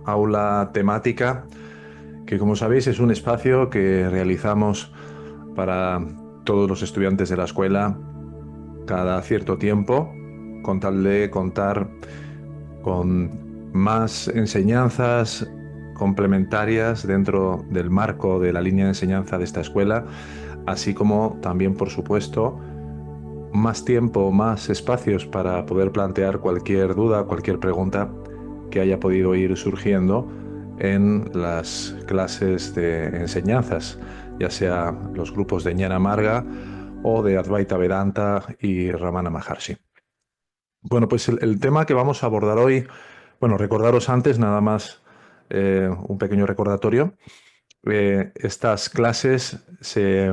aula temática, que como sabéis es un espacio que realizamos para todos los estudiantes de la escuela cada cierto tiempo, con tal de contar con más enseñanzas complementarias dentro del marco de la línea de enseñanza de esta escuela, así como también, por supuesto, más tiempo, más espacios para poder plantear cualquier duda, cualquier pregunta que haya podido ir surgiendo en las clases de enseñanzas, ya sea los grupos de Ñana Marga o de Advaita Vedanta y Ramana Maharshi. Bueno, pues el tema que vamos a abordar hoy, bueno, recordaros antes nada más un pequeño recordatorio. Estas clases se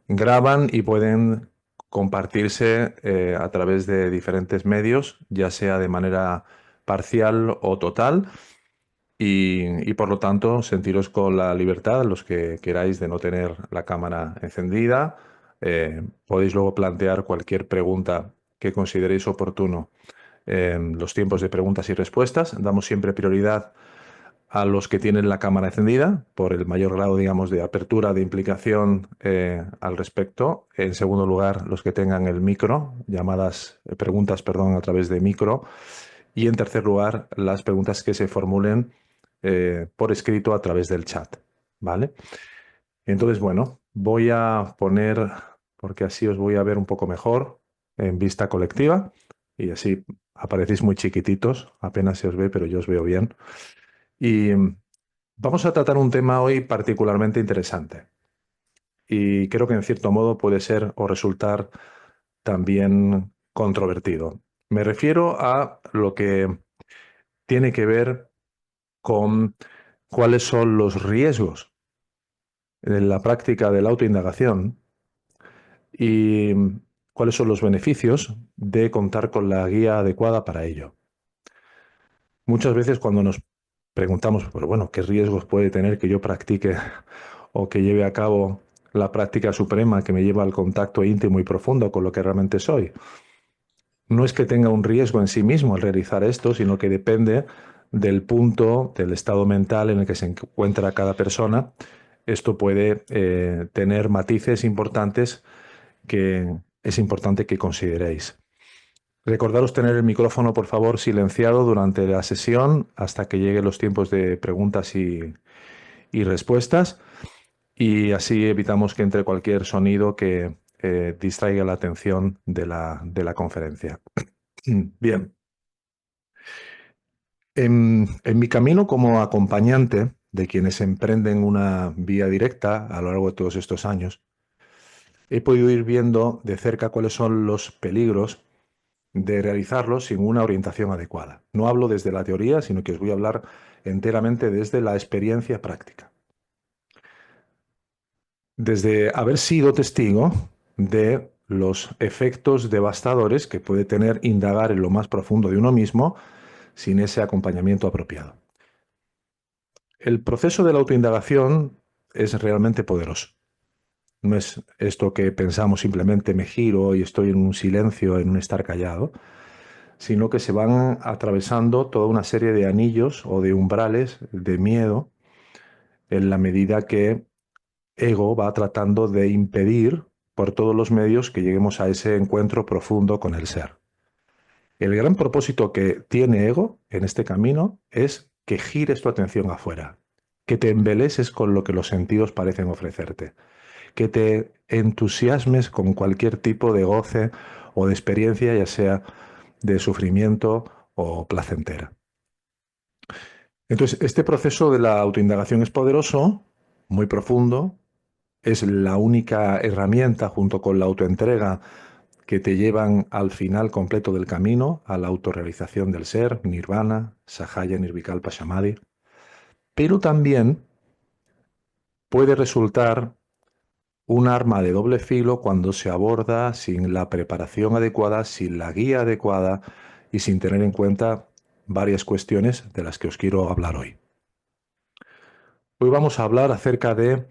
graban y pueden compartirse a través de diferentes medios, ya sea de manera parcial o total, y por lo tanto sentiros con la libertad, los que queráis, de no tener la cámara encendida. Podéis luego plantear cualquier pregunta que consideréis oportuno en los tiempos de preguntas y respuestas. Damos siempre prioridad a los que tienen la cámara encendida por el mayor grado, digamos, de apertura, de implicación al respecto. En segundo lugar, los que tengan el micro, preguntas, perdón, a través de micro. Y en tercer lugar, las preguntas que se formulen por escrito a través del chat, ¿vale? Entonces, bueno, voy a poner, porque así os voy a ver un poco mejor en vista colectiva y así aparecéis muy chiquititos, apenas se os ve, pero yo os veo bien. Y vamos a tratar un tema hoy particularmente interesante y creo que en cierto modo puede ser o resultar también controvertido. Me refiero a lo que tiene que ver con cuáles son los riesgos en la práctica de la autoindagación y cuáles son los beneficios de contar con la guía adecuada para ello. Muchas veces cuando nos preguntamos, pero bueno, ¿qué riesgos puede tener que yo practique o que lleve a cabo la práctica suprema que me lleva al contacto íntimo y profundo con lo que realmente soy? No es que tenga un riesgo en sí mismo al realizar esto, sino que depende del punto, del estado mental en el que se encuentra cada persona. Esto puede tener matices importantes que es importante que consideréis. Recordaros tener el micrófono, por favor, silenciado durante la sesión hasta que lleguen los tiempos de preguntas y respuestas, y así evitamos que entre cualquier sonido que distraiga la atención de la conferencia. Bien, en mi camino como acompañante de quienes emprenden una vía directa a lo largo de todos estos años, he podido ir viendo de cerca cuáles son los peligros de realizarlo sin una orientación adecuada. No hablo desde la teoría, sino que os voy a hablar enteramente desde la experiencia práctica. Desde haber sido testigo de los efectos devastadores que puede tener indagar en lo más profundo de uno mismo sin ese acompañamiento apropiado. El proceso de la autoindagación es realmente poderoso. No es esto que pensamos simplemente me giro y estoy en un silencio, en un estar callado, sino que se van atravesando toda una serie de anillos o de umbrales de miedo en la medida que ego va tratando de impedir por todos los medios que lleguemos a ese encuentro profundo con el ser. El gran propósito que tiene ego en este camino es que gires tu atención afuera, que te embeleses con lo que los sentidos parecen ofrecerte, que te entusiasmes con cualquier tipo de goce o de experiencia, ya sea de sufrimiento o placentera. Entonces, este proceso de la autoindagación es poderoso, muy profundo, es la única herramienta junto con la autoentrega que te llevan al final completo del camino, a la autorrealización del ser, nirvana, sahaya, nirvikalpa, samadhi, pero también puede resultar un arma de doble filo cuando se aborda sin la preparación adecuada, sin la guía adecuada y sin tener en cuenta varias cuestiones de las que os quiero hablar hoy. Hoy vamos a hablar acerca de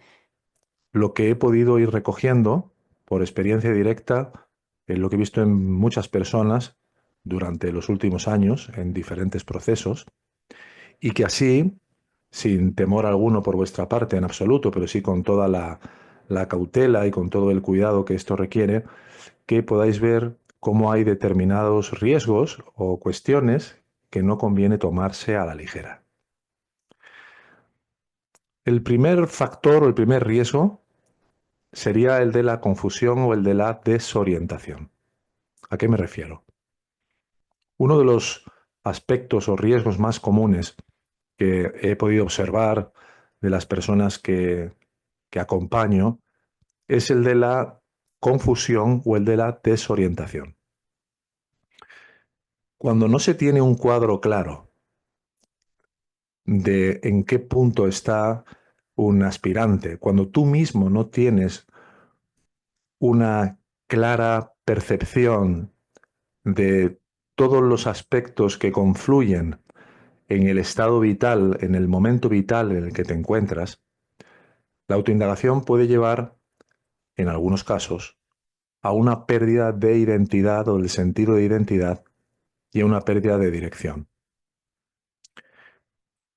lo que he podido ir recogiendo por experiencia directa, en lo que he visto en muchas personas durante los últimos años en diferentes procesos y que así, sin temor alguno por vuestra parte en absoluto, pero sí con toda la cautela y con todo el cuidado que esto requiere, que podáis ver cómo hay determinados riesgos o cuestiones que no conviene tomarse a la ligera. El primer factor o el primer riesgo sería el de la confusión o el de la desorientación. ¿A qué me refiero? Uno de los aspectos o riesgos más comunes que he podido observar de las personas que acompaño es el de la confusión o el de la desorientación. Cuando no se tiene un cuadro claro de en qué punto está un aspirante, cuando tú mismo no tienes una clara percepción de todos los aspectos que confluyen en el estado vital, en el momento vital en el que te encuentras, la autoindagación puede llevar, en algunos casos, a una pérdida de identidad o del sentido de identidad y a una pérdida de dirección.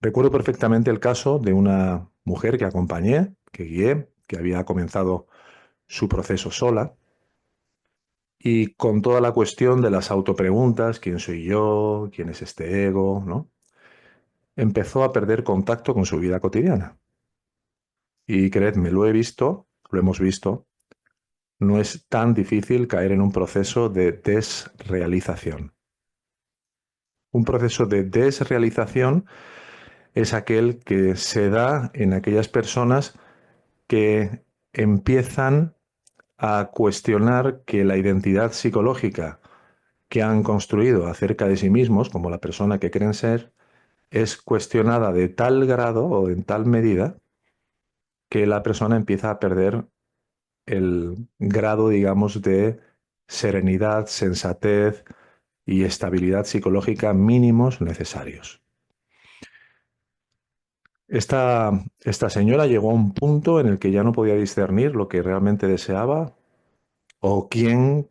Recuerdo perfectamente el caso de una mujer que acompañé, que guié, que había comenzado su proceso sola y con toda la cuestión de las autopreguntas, ¿quién soy yo? ¿Quién es este ego? ¿No? Empezó a perder contacto con su vida cotidiana. Y creedme, lo he visto, lo hemos visto, no es tan difícil caer en un proceso de desrealización. Un proceso de desrealización es aquel que se da en aquellas personas que empiezan a cuestionar que la identidad psicológica que han construido acerca de sí mismos, como la persona que creen ser, es cuestionada de tal grado o en tal medida que la persona empieza a perder el grado, digamos, de serenidad, sensatez y estabilidad psicológica mínimos necesarios. Esta señora llegó a un punto en el que ya no podía discernir lo que realmente deseaba o quién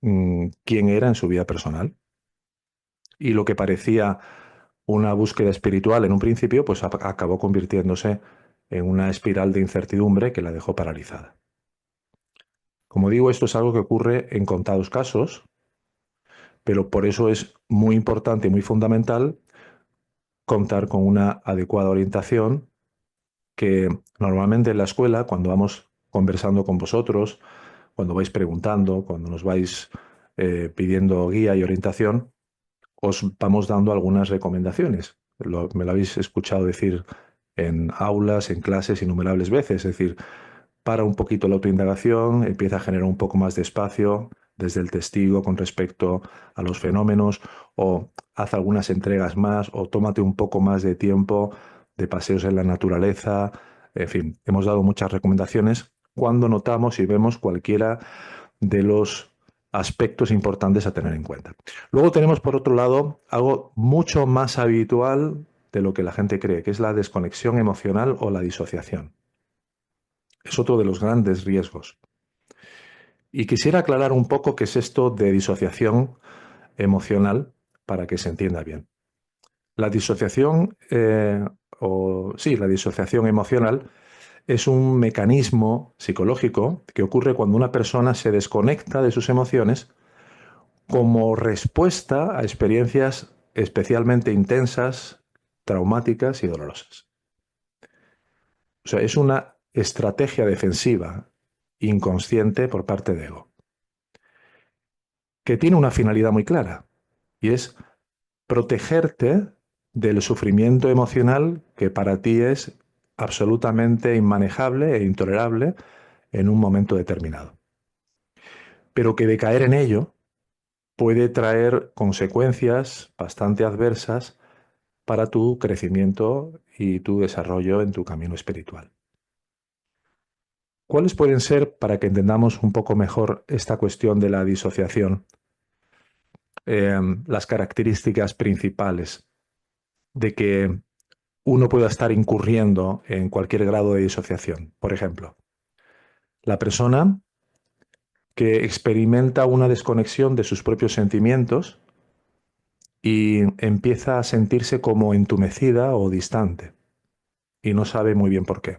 era en su vida personal. Y lo que parecía una búsqueda espiritual en un principio, pues acabó convirtiéndose en una espiral de incertidumbre que la dejó paralizada. Como digo, esto es algo que ocurre en contados casos, pero por eso es muy importante y muy fundamental contar con una adecuada orientación que normalmente en la escuela, cuando vamos conversando con vosotros, cuando vais preguntando, cuando nos vais pidiendo guía y orientación, os vamos dando algunas recomendaciones. Me lo habéis escuchado decir en aulas, en clases innumerables veces, es decir, para un poquito la autoindagación, empieza a generar un poco más de espacio desde el testigo con respecto a los fenómenos, o haz algunas entregas más, o tómate un poco más de tiempo de paseos en la naturaleza. En fin, hemos dado muchas recomendaciones cuando notamos y vemos cualquiera de los aspectos importantes a tener en cuenta. Luego tenemos, por otro lado, algo mucho más habitual de lo que la gente cree, que es la desconexión emocional o la disociación. Es otro de los grandes riesgos. Y quisiera aclarar un poco qué es esto de disociación emocional para que se entienda bien. La disociación, la disociación emocional es un mecanismo psicológico que ocurre cuando una persona se desconecta de sus emociones como respuesta a experiencias especialmente intensas, traumáticas y dolorosas. O sea, es una estrategia defensiva inconsciente por parte de ego, que tiene una finalidad muy clara, y es protegerte del sufrimiento emocional que para ti es absolutamente inmanejable e intolerable en un momento determinado. Pero que de caer en ello puede traer consecuencias bastante adversas para tu crecimiento y tu desarrollo en tu camino espiritual. ¿Cuáles pueden ser, para que entendamos un poco mejor esta cuestión de la disociación, las características principales de que uno pueda estar incurriendo en cualquier grado de disociación? Por ejemplo, la persona que experimenta una desconexión de sus propios sentimientos y empieza a sentirse como entumecida o distante y no sabe muy bien por qué.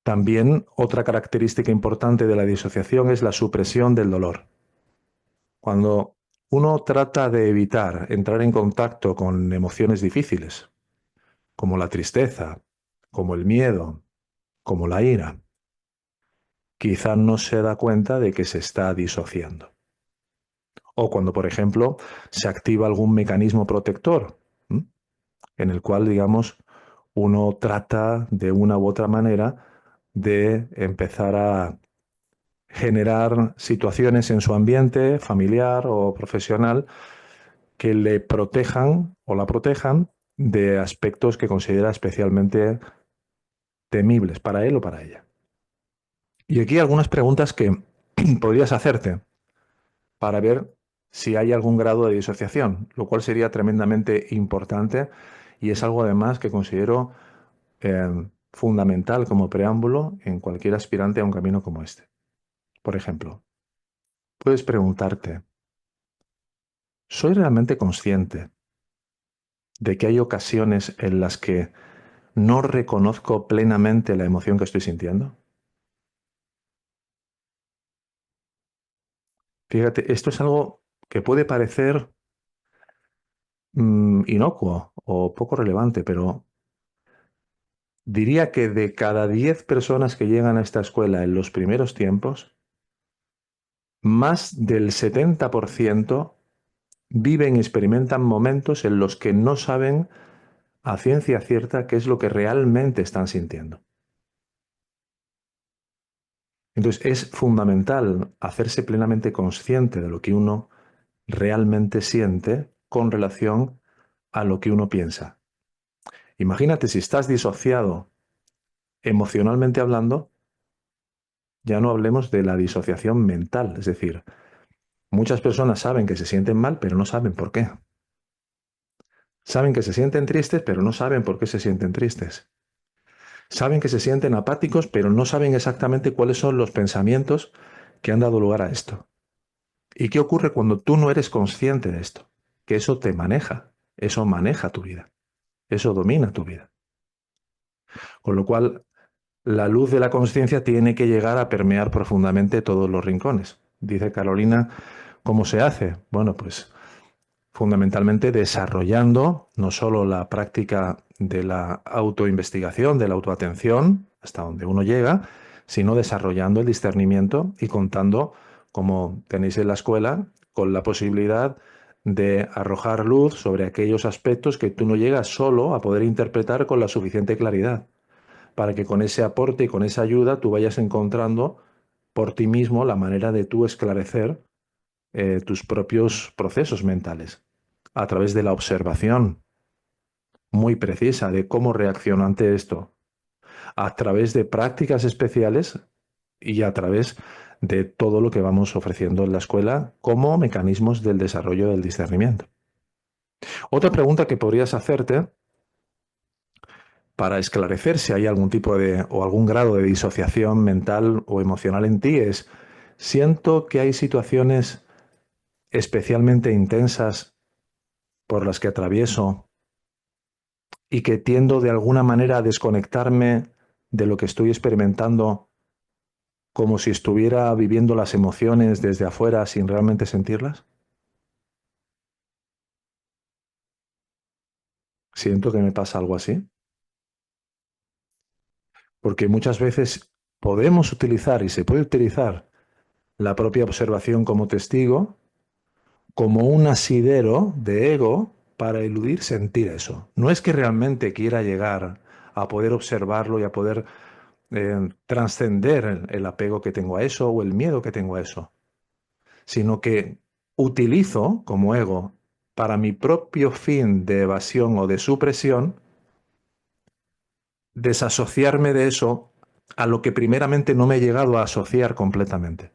También otra característica importante de la disociación es la supresión del dolor. Cuando uno trata de evitar entrar en contacto con emociones difíciles, como la tristeza, como el miedo, como la ira, quizá no se da cuenta de que se está disociando. O cuando, por ejemplo, se activa algún mecanismo protector, ¿m? En el cual, digamos, uno trata de una u otra manera de empezar a generar situaciones en su ambiente familiar o profesional que le protejan o la protejan de aspectos que considera especialmente temibles para él o para ella. Y aquí algunas preguntas que podrías hacerte para ver si hay algún grado de disociación, lo cual sería tremendamente importante y es algo además que considero fundamental como preámbulo en cualquier aspirante a un camino como este. Por ejemplo, puedes preguntarte, ¿soy realmente consciente de que hay ocasiones en las que no reconozco plenamente la emoción que estoy sintiendo? Fíjate, esto es algo que puede parecer inocuo o poco relevante, pero diría que de cada 10 personas que llegan a esta escuela en los primeros tiempos, más del 70% viven y experimentan momentos en los que no saben a ciencia cierta qué es lo que realmente están sintiendo. Entonces es fundamental hacerse plenamente consciente de lo que uno realmente siente con relación a lo que uno piensa. Imagínate si estás disociado emocionalmente hablando, ya no hablemos de la disociación mental, es decir, muchas personas saben que se sienten mal, pero no saben por qué. Saben que se sienten tristes, pero no saben por qué se sienten tristes. Saben que se sienten apáticos, pero no saben exactamente cuáles son los pensamientos que han dado lugar a esto. ¿Y qué ocurre cuando tú no eres consciente de esto? Que eso te maneja, eso maneja tu vida, eso domina tu vida. Con lo cual, la luz de la conciencia tiene que llegar a permear profundamente todos los rincones. Dice Carolina, ¿cómo se hace? Bueno, pues fundamentalmente desarrollando no solo la práctica de la autoinvestigación, de la autoatención, hasta donde uno llega, sino desarrollando el discernimiento y contando, como tenéis en la escuela, con la posibilidad de arrojar luz sobre aquellos aspectos que tú no llegas solo a poder interpretar con la suficiente claridad, para que con ese aporte y con esa ayuda tú vayas encontrando por ti mismo la manera de tú esclarecer tus propios procesos mentales a través de la observación muy precisa de cómo reacciono ante esto, a través de prácticas especiales y a través de todo lo que vamos ofreciendo en la escuela como mecanismos del desarrollo del discernimiento. Otra pregunta que podrías hacerte para esclarecer si hay algún tipo de o algún grado de disociación mental o emocional en ti es, siento que hay situaciones especialmente intensas por las que atravieso y que tiendo de alguna manera a desconectarme de lo que estoy experimentando como si estuviera viviendo las emociones desde afuera sin realmente sentirlas? Siento que me pasa algo así, porque muchas veces podemos utilizar y se puede utilizar la propia observación como testigo, como un asidero de ego para eludir sentir eso. No es que realmente quiera llegar a poder observarlo y a poder trascender el apego que tengo a eso o el miedo que tengo a eso, sino que utilizo como ego para mi propio fin de evasión o de supresión, desasociarme de eso a lo que primeramente no me he llegado a asociar completamente.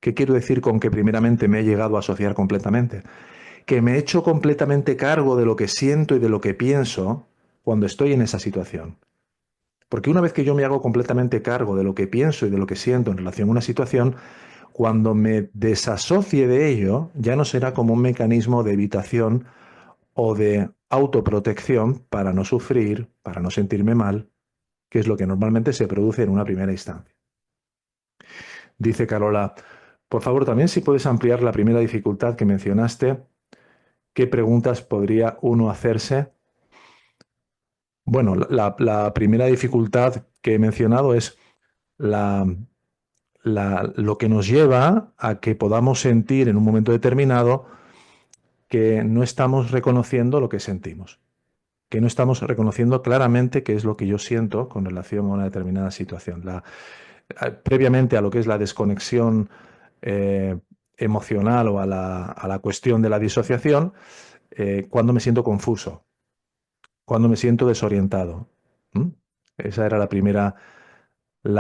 ¿Qué quiero decir con que primeramente me he llegado a asociar completamente? Que me he hecho completamente cargo de lo que siento y de lo que pienso cuando estoy en esa situación. Porque una vez que yo me hago completamente cargo de lo que pienso y de lo que siento en relación a una situación, Cuando me desasocie de ello, ya no será como un mecanismo de evitación o de autoprotección para no sufrir, para no sentirme mal, que es lo que normalmente se produce en una primera instancia. Dice Carola, por favor, también si puedes ampliar la primera dificultad que mencionaste, ¿qué preguntas podría uno hacerse? Bueno, la primera dificultad que he mencionado es la, lo que nos lleva a que podamos sentir en un momento determinado que no estamos reconociendo lo que sentimos, que no estamos reconociendo claramente qué es lo que yo siento con relación a una determinada situación. Previamente a lo que es la desconexión emocional o a la cuestión de la disociación, cuando me siento confuso, cuando me siento desorientado. ¿Mm? Esa era la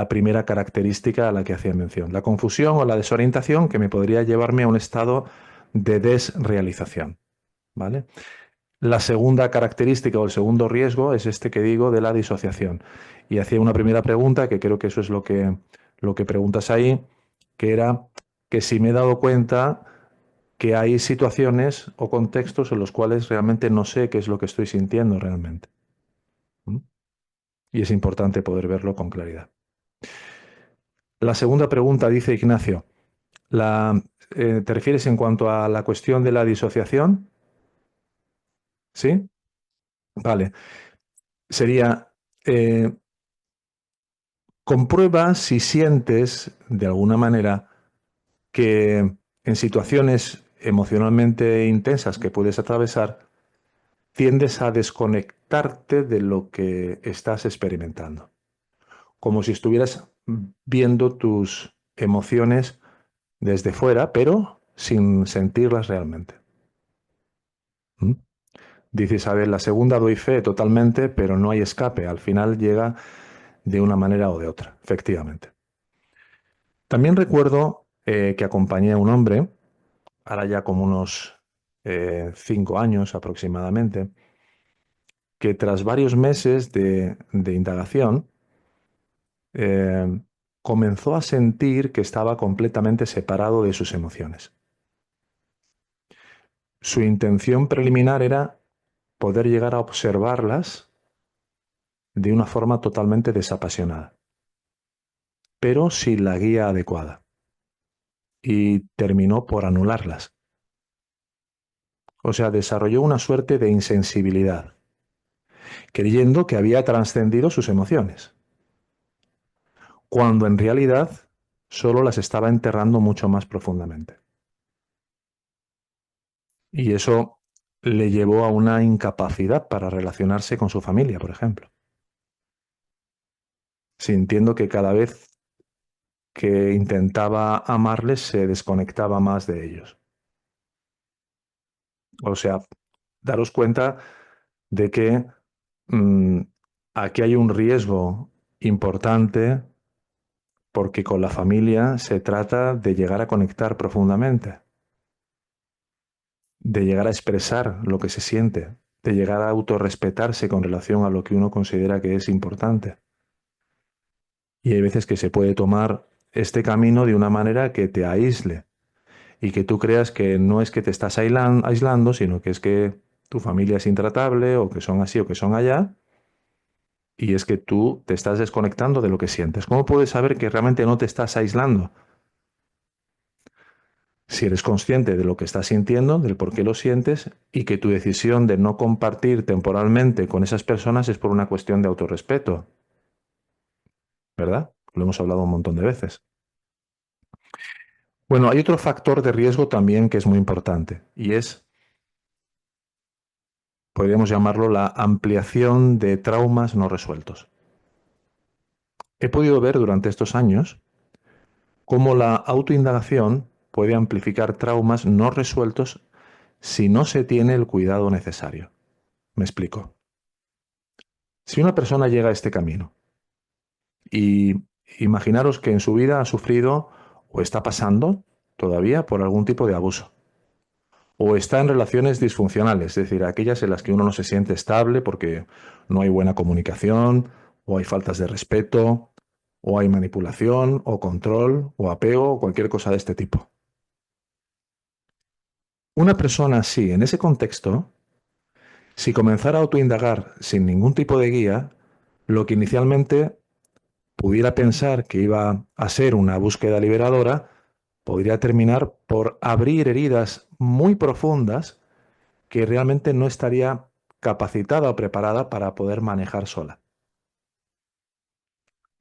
primera característica a la que hacía mención. La confusión o la desorientación que me podría llevarme a un estado de desrealización. ¿Vale? La segunda característica o el segundo riesgo es este que digo de la disociación. Y hacía una primera pregunta, que creo que eso es lo que preguntas ahí, que era que si me he dado cuenta que hay situaciones o contextos en los cuales realmente no sé qué es lo que estoy sintiendo realmente. ¿Mm? Y es importante poder verlo con claridad. La segunda pregunta, dice Ignacio, ¿te refieres en cuanto a la cuestión de la disociación? ¿Sí? Vale. Sería, comprueba si sientes de alguna manera que en situaciones emocionalmente intensas que puedes atravesar, tiendes a desconectarte de lo que estás experimentando, como si estuvieras viendo tus emociones desde fuera, pero sin sentirlas realmente. ¿Mm? Dice Isabel, la segunda doy fe totalmente, pero no hay escape. Al final llega de una manera o de otra, efectivamente. También recuerdo que acompañé a un hombre, ahora ya como unos 5 años aproximadamente, que tras varios meses de indagación eh, comenzó a sentir que estaba completamente separado de sus emociones. Su intención preliminar era poder llegar a observarlas de una forma totalmente desapasionada, pero sin la guía adecuada, y terminó por anularlas. O sea, desarrolló una suerte de insensibilidad, creyendo que había trascendido sus emociones, cuando en realidad solo las estaba enterrando mucho más profundamente. Y eso le llevó a una incapacidad para relacionarse con su familia, por ejemplo, sintiendo que cada vez que intentaba amarles se desconectaba más de ellos. O sea, daros cuenta de que mm, aquí hay un riesgo importante porque con la familia se trata de llegar a conectar profundamente, de llegar a expresar lo que se siente, de llegar a autorrespetarse con relación a lo que uno considera que es importante. Y hay veces que se puede tomar este camino de una manera que te aísle y que tú creas que no es que te estás aislando, sino que es que tu familia es intratable o que son así o que son allá, y es que tú te estás desconectando de lo que sientes. ¿Cómo puedes saber que realmente no te estás aislando? Si eres consciente de lo que estás sintiendo, del por qué lo sientes, y que tu decisión de no compartir temporalmente con esas personas es por una cuestión de autorrespeto, ¿verdad? Lo hemos hablado un montón de veces. Bueno, hay otro factor de riesgo también que es muy importante, y es, podríamos llamarlo, la ampliación de traumas no resueltos. He podido ver durante estos años cómo la autoindagación puede amplificar traumas no resueltos si no se tiene el cuidado necesario. Me explico. Si una persona llega a este camino y imaginaros que en su vida ha sufrido o está pasando todavía por algún tipo de abuso, o está en relaciones disfuncionales, es decir, aquellas en las que uno no se siente estable porque no hay buena comunicación, o hay faltas de respeto, o hay manipulación, o control, o apego, o cualquier cosa de este tipo. Una persona así, en ese contexto, si comenzara a autoindagar sin ningún tipo de guía, lo que inicialmente pudiera pensar que iba a ser una búsqueda liberadora, podría terminar por abrir heridas muy profundas que realmente no estaría capacitada o preparada para poder manejar sola.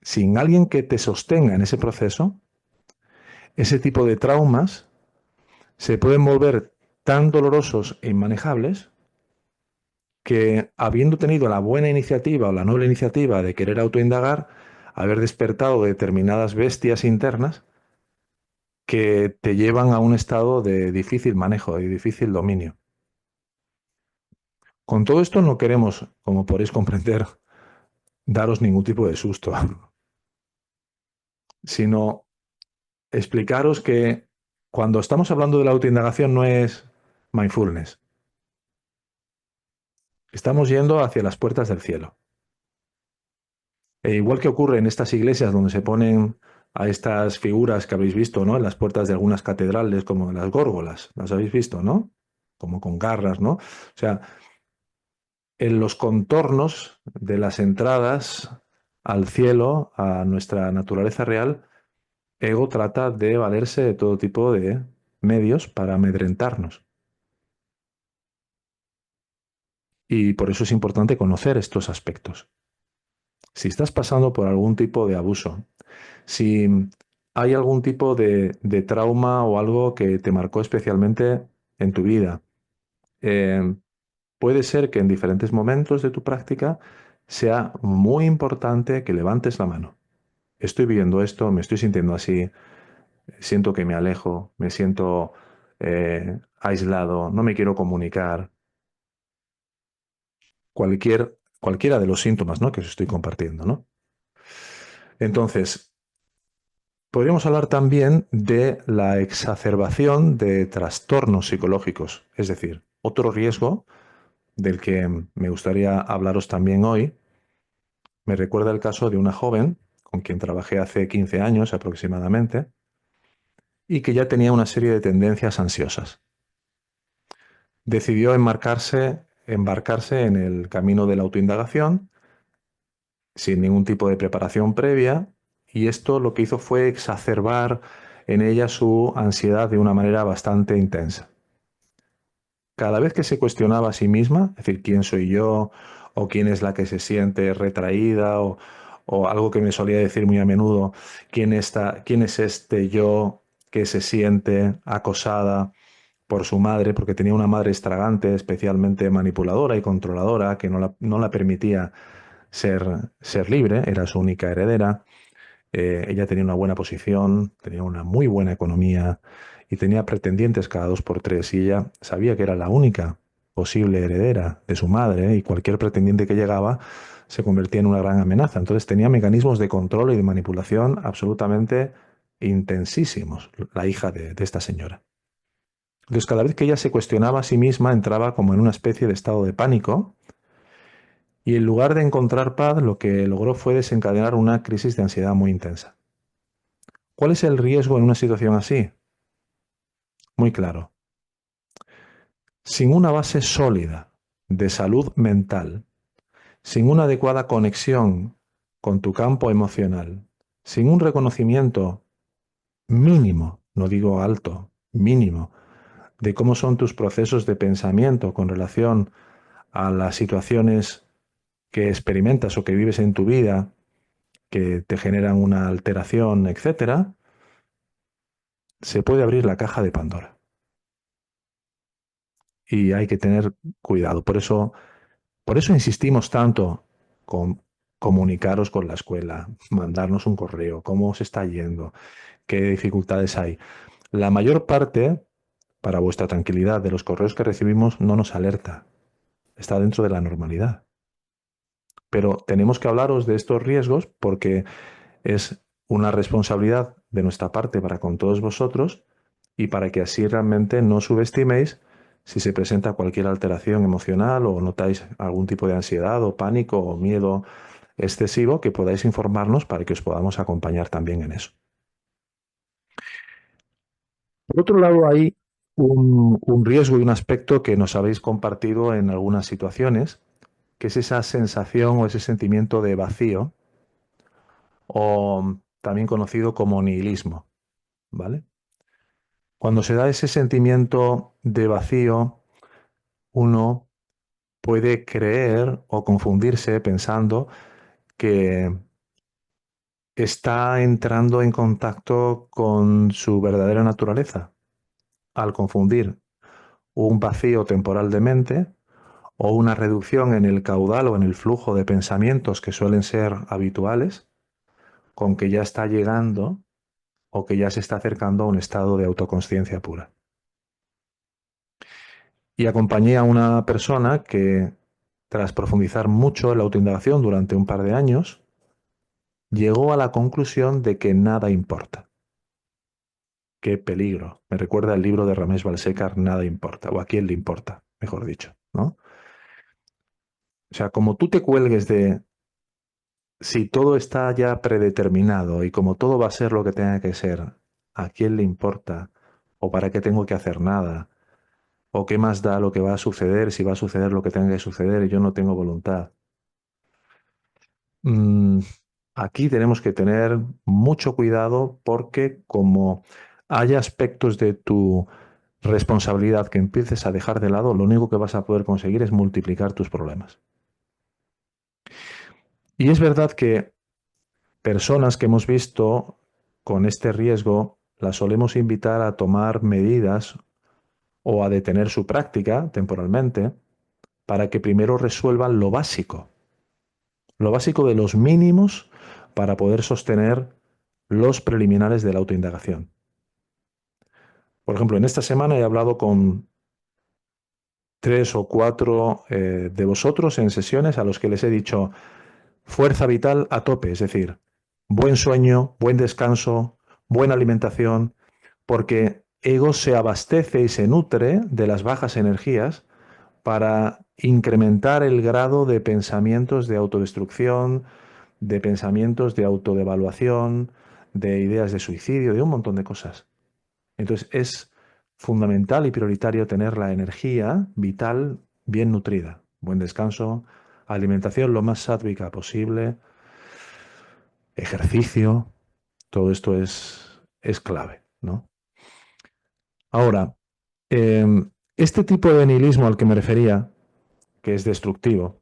Sin alguien que te sostenga en ese proceso, ese tipo de traumas se pueden volver tan dolorosos e inmanejables que, habiendo tenido la buena iniciativa o la noble iniciativa de querer autoindagar, haber despertado determinadas bestias internas que te llevan a un estado de difícil manejo y difícil dominio. Con todo esto no queremos, como podéis comprender, daros ningún tipo de susto, sino explicaros que cuando estamos hablando de la autoindagación no es mindfulness. Estamos yendo hacia las puertas del cielo. E igual que ocurre en estas iglesias donde se ponen a estas figuras que habéis visto, ¿no? En las puertas de algunas catedrales, como las górgolas, las habéis visto, ¿no? Como con garras, ¿no? O sea, en los contornos de las entradas al cielo, a nuestra naturaleza real, Ego trata de valerse de todo tipo de medios para amedrentarnos. Y por eso es importante conocer estos aspectos. Si estás pasando por algún tipo de abuso, si hay algún tipo de trauma o algo que te marcó especialmente en tu vida, eh, puede ser que en diferentes momentos de tu práctica sea muy importante que levantes la mano. Estoy viviendo esto, me estoy sintiendo así, siento que me alejo, me siento aislado, no me quiero comunicar. Cualquiera de los síntomas, ¿no? Que os estoy compartiendo, ¿no? Entonces, podríamos hablar también de la exacerbación de trastornos psicológicos, es decir, otro riesgo del que me gustaría hablaros también hoy. Me recuerda el caso de una joven con quien trabajé hace 15 años aproximadamente y que ya tenía una serie de tendencias ansiosas. Decidió embarcarse en el camino de la autoindagación sin ningún tipo de preparación previa, y esto lo que hizo fue exacerbar en ella su ansiedad de una manera bastante intensa. Cada vez que se cuestionaba a sí misma, es decir, quién soy yo, o quién es la que se siente retraída, o algo que me solía decir muy a menudo, quién es este yo que se siente acosada por su madre, porque tenía una madre extravagante, especialmente manipuladora y controladora, que no la permitía ser libre, era su única heredera. Ella tenía una buena posición, tenía una muy buena economía y tenía pretendientes cada dos por tres, y ella sabía que era la única posible heredera de su madre, y cualquier pretendiente que llegaba se convertía en una gran amenaza. Entonces tenía mecanismos de control y de manipulación absolutamente intensísimos, la hija de esta señora. Entonces, cada vez que ella se cuestionaba a sí misma, entraba como en una especie de estado de pánico, y en lugar de encontrar paz, lo que logró fue desencadenar una crisis de ansiedad muy intensa. ¿Cuál es el riesgo en una situación así? Muy claro. Sin una base sólida de salud mental, sin una adecuada conexión con tu campo emocional, sin un reconocimiento mínimo, no digo alto, mínimo, de cómo son tus procesos de pensamiento con relación a las situaciones que experimentas o que vives en tu vida, que te generan una alteración, etcétera, se puede abrir la caja de Pandora. Y hay que tener cuidado. Por eso insistimos tanto con comunicaros con la escuela, mandarnos un correo, cómo se está yendo, qué dificultades hay. La mayor parte, para vuestra tranquilidad, de los correos que recibimos no nos alerta. Está dentro de la normalidad. Pero tenemos que hablaros de estos riesgos porque es una responsabilidad de nuestra parte para con todos vosotros, y para que así realmente no subestiméis si se presenta cualquier alteración emocional o notáis algún tipo de ansiedad o pánico o miedo excesivo, que podáis informarnos para que os podamos acompañar también en eso. Por otro lado, hay un riesgo y un aspecto que nos habéis compartido en algunas situaciones, que es esa sensación o ese sentimiento de vacío, o también conocido como nihilismo, ¿vale? Cuando se da ese sentimiento de vacío, uno puede creer o confundirse pensando que está entrando en contacto con su verdadera naturaleza, al confundir un vacío temporal de mente o una reducción en el caudal o en el flujo de pensamientos que suelen ser habituales, con que ya está llegando o que ya se está acercando a un estado de autoconsciencia pura. Y acompañé a una persona que, tras profundizar mucho en la autoindagación durante un par de años, llegó a la conclusión de que nada importa. Qué peligro. Me recuerda el libro de Ramesh Balsekar, Nada importa, o a quién le importa, mejor dicho, ¿no? O sea, como tú te cuelgues de si todo está ya predeterminado y como todo va a ser lo que tenga que ser, ¿a quién le importa? ¿O para qué tengo que hacer nada? ¿O qué más da lo que va a suceder si va a suceder lo que tenga que suceder y yo no tengo voluntad? Mm, Aquí tenemos que tener mucho cuidado porque como hay aspectos de tu responsabilidad que empieces a dejar de lado, lo único que vas a poder conseguir es multiplicar tus problemas. Y es verdad que personas que hemos visto con este riesgo, las solemos invitar a tomar medidas o a detener su práctica temporalmente para que primero resuelvan lo básico de los mínimos para poder sostener los preliminares de la autoindagación. Por ejemplo, en esta semana he hablado con 3 o 4 de vosotros en sesiones a los que les he dicho fuerza vital a tope, es decir, buen sueño, buen descanso, buena alimentación, porque ego se abastece y se nutre de las bajas energías para incrementar el grado de pensamientos de autodestrucción, de pensamientos de autodevaluación, de ideas de suicidio, de un montón de cosas. Entonces es fundamental y prioritario tener la energía vital bien nutrida, buen descanso, alimentación lo más sádvica posible, ejercicio, todo esto es clave, ¿no? Ahora, este tipo de nihilismo al que me refería, que es destructivo,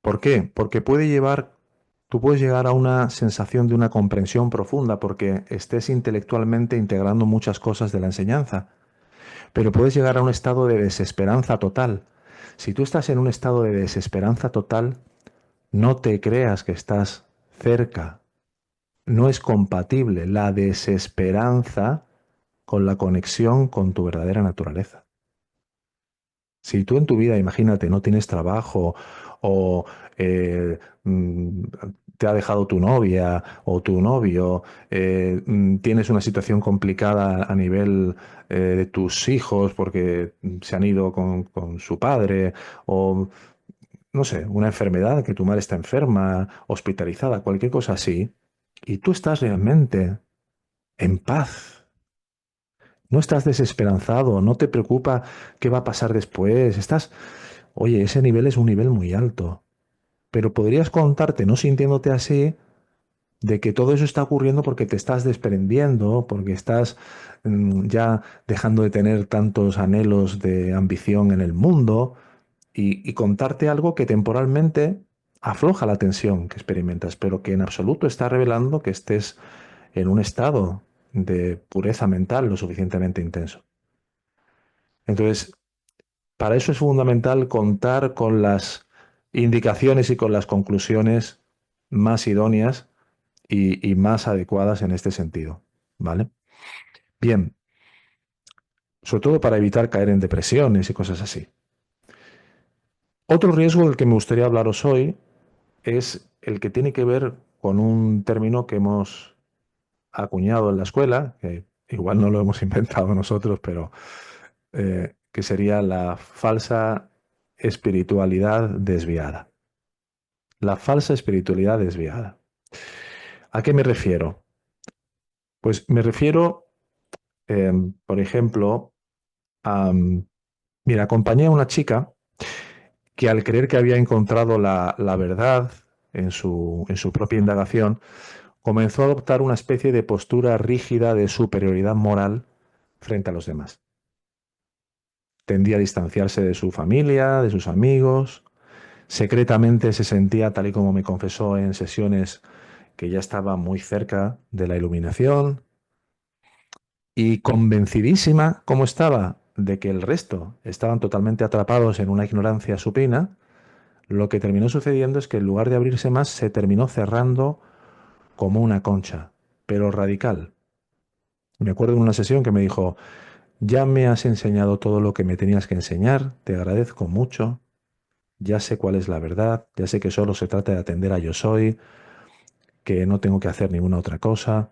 ¿por qué? Porque tú puedes llegar a una sensación de una comprensión profunda porque estés intelectualmente integrando muchas cosas de la enseñanza, pero puedes llegar a un estado de desesperanza total. Si tú estás en un estado de desesperanza total, no te creas que estás cerca. No es compatible la desesperanza con la conexión con tu verdadera naturaleza. Si tú en tu vida, imagínate, no tienes trabajo o eh, mm, te ha dejado tu novia o tu novio, tienes una situación complicada a nivel de tus hijos porque se han ido con su padre o, no sé, una enfermedad, que tu madre está enferma, hospitalizada, cualquier cosa así, y tú estás realmente en paz. No estás desesperanzado, no te preocupa qué va a pasar después. Oye, ese nivel es un nivel muy alto. Pero podrías contarte, no sintiéndote así, de que todo eso está ocurriendo porque te estás desprendiendo, porque estás ya dejando de tener tantos anhelos de ambición en el mundo y contarte algo que temporalmente afloja la tensión que experimentas, pero que en absoluto está revelando que estés en un estado de pureza mental lo suficientemente intenso. Entonces, para eso es fundamental contar con las indicaciones y con las conclusiones más idóneas y más adecuadas en este sentido, ¿vale? Bien, sobre todo para evitar caer en depresiones y cosas así. Otro riesgo del que me gustaría hablaros hoy es el que tiene que ver con un término que hemos acuñado en la escuela, que igual no lo hemos inventado nosotros, pero que sería la falsa espiritualidad desviada. La falsa espiritualidad desviada. ¿A qué me refiero? Pues me refiero, por ejemplo, a... Mira, acompañé a una chica que al creer que había encontrado la verdad en su propia indagación, comenzó a adoptar una especie de postura rígida de superioridad moral frente a los demás. Tendía a distanciarse de su familia, de sus amigos. Secretamente se sentía, tal y como me confesó en sesiones, que ya estaba muy cerca de la iluminación y convencidísima como estaba de que el resto estaban totalmente atrapados en una ignorancia supina, lo que terminó sucediendo es que en lugar de abrirse más, se terminó cerrando como una concha, pero radical. Me acuerdo de una sesión que me dijo, ya me has enseñado todo lo que me tenías que enseñar, te agradezco mucho, ya sé cuál es la verdad, ya sé que solo se trata de atender a yo soy, que no tengo que hacer ninguna otra cosa.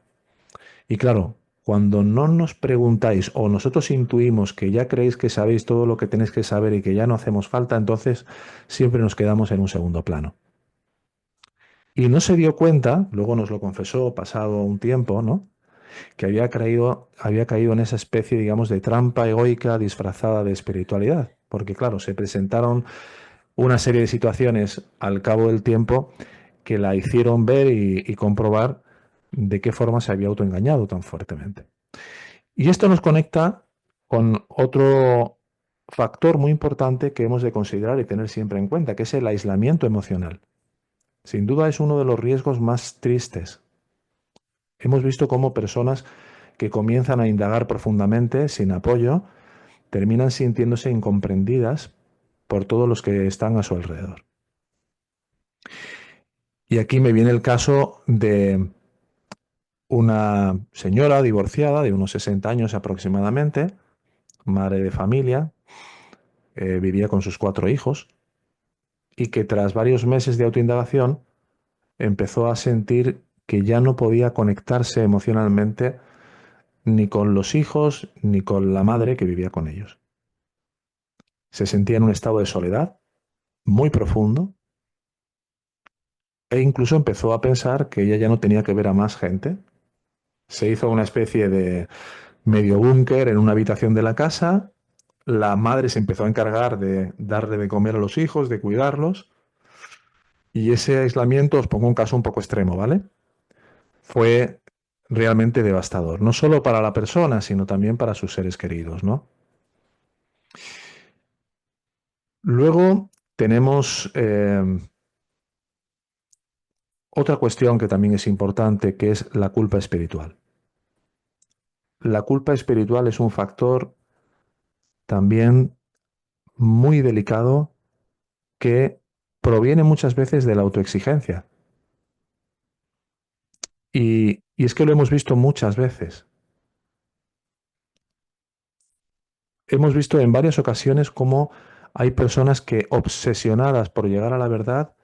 Y claro, cuando no nos preguntáis o nosotros intuimos que ya creéis que sabéis todo lo que tenéis que saber y que ya no hacemos falta, entonces siempre nos quedamos en un segundo plano. Y no se dio cuenta, luego nos lo confesó pasado un tiempo, ¿no? Que había caído en esa especie, digamos, de trampa egoica disfrazada de espiritualidad. Porque claro, se presentaron una serie de situaciones al cabo del tiempo que la hicieron ver y comprobar de qué forma se había autoengañado tan fuertemente. Y esto nos conecta con otro factor muy importante que hemos de considerar y tener siempre en cuenta, que es el aislamiento emocional. Sin duda es uno de los riesgos más tristes. Hemos visto cómo personas que comienzan a indagar profundamente, sin apoyo, terminan sintiéndose incomprendidas por todos los que están a su alrededor. Y aquí me viene el caso de una señora divorciada de unos 60 años aproximadamente, madre de familia, vivía con sus 4 hijos y que tras varios meses de autoindagación empezó a sentir que ya no podía conectarse emocionalmente ni con los hijos ni con la madre que vivía con ellos. Se sentía en un estado de soledad muy profundo e incluso empezó a pensar que ella ya no tenía que ver a más gente. Se hizo una especie de medio búnker en una habitación de la casa. La madre se empezó a encargar de darle de comer a los hijos, de cuidarlos. Y ese aislamiento, os pongo un caso un poco extremo, ¿vale? Fue realmente devastador, no solo para la persona, sino también para sus seres queridos, ¿no? Luego tenemos otra cuestión que también es importante, que es la culpa espiritual. La culpa espiritual es un factor también muy delicado que proviene muchas veces de la autoexigencia. Y es que lo hemos visto muchas veces. Hemos visto en varias ocasiones cómo hay personas que, obsesionadas por llegar a la verdad,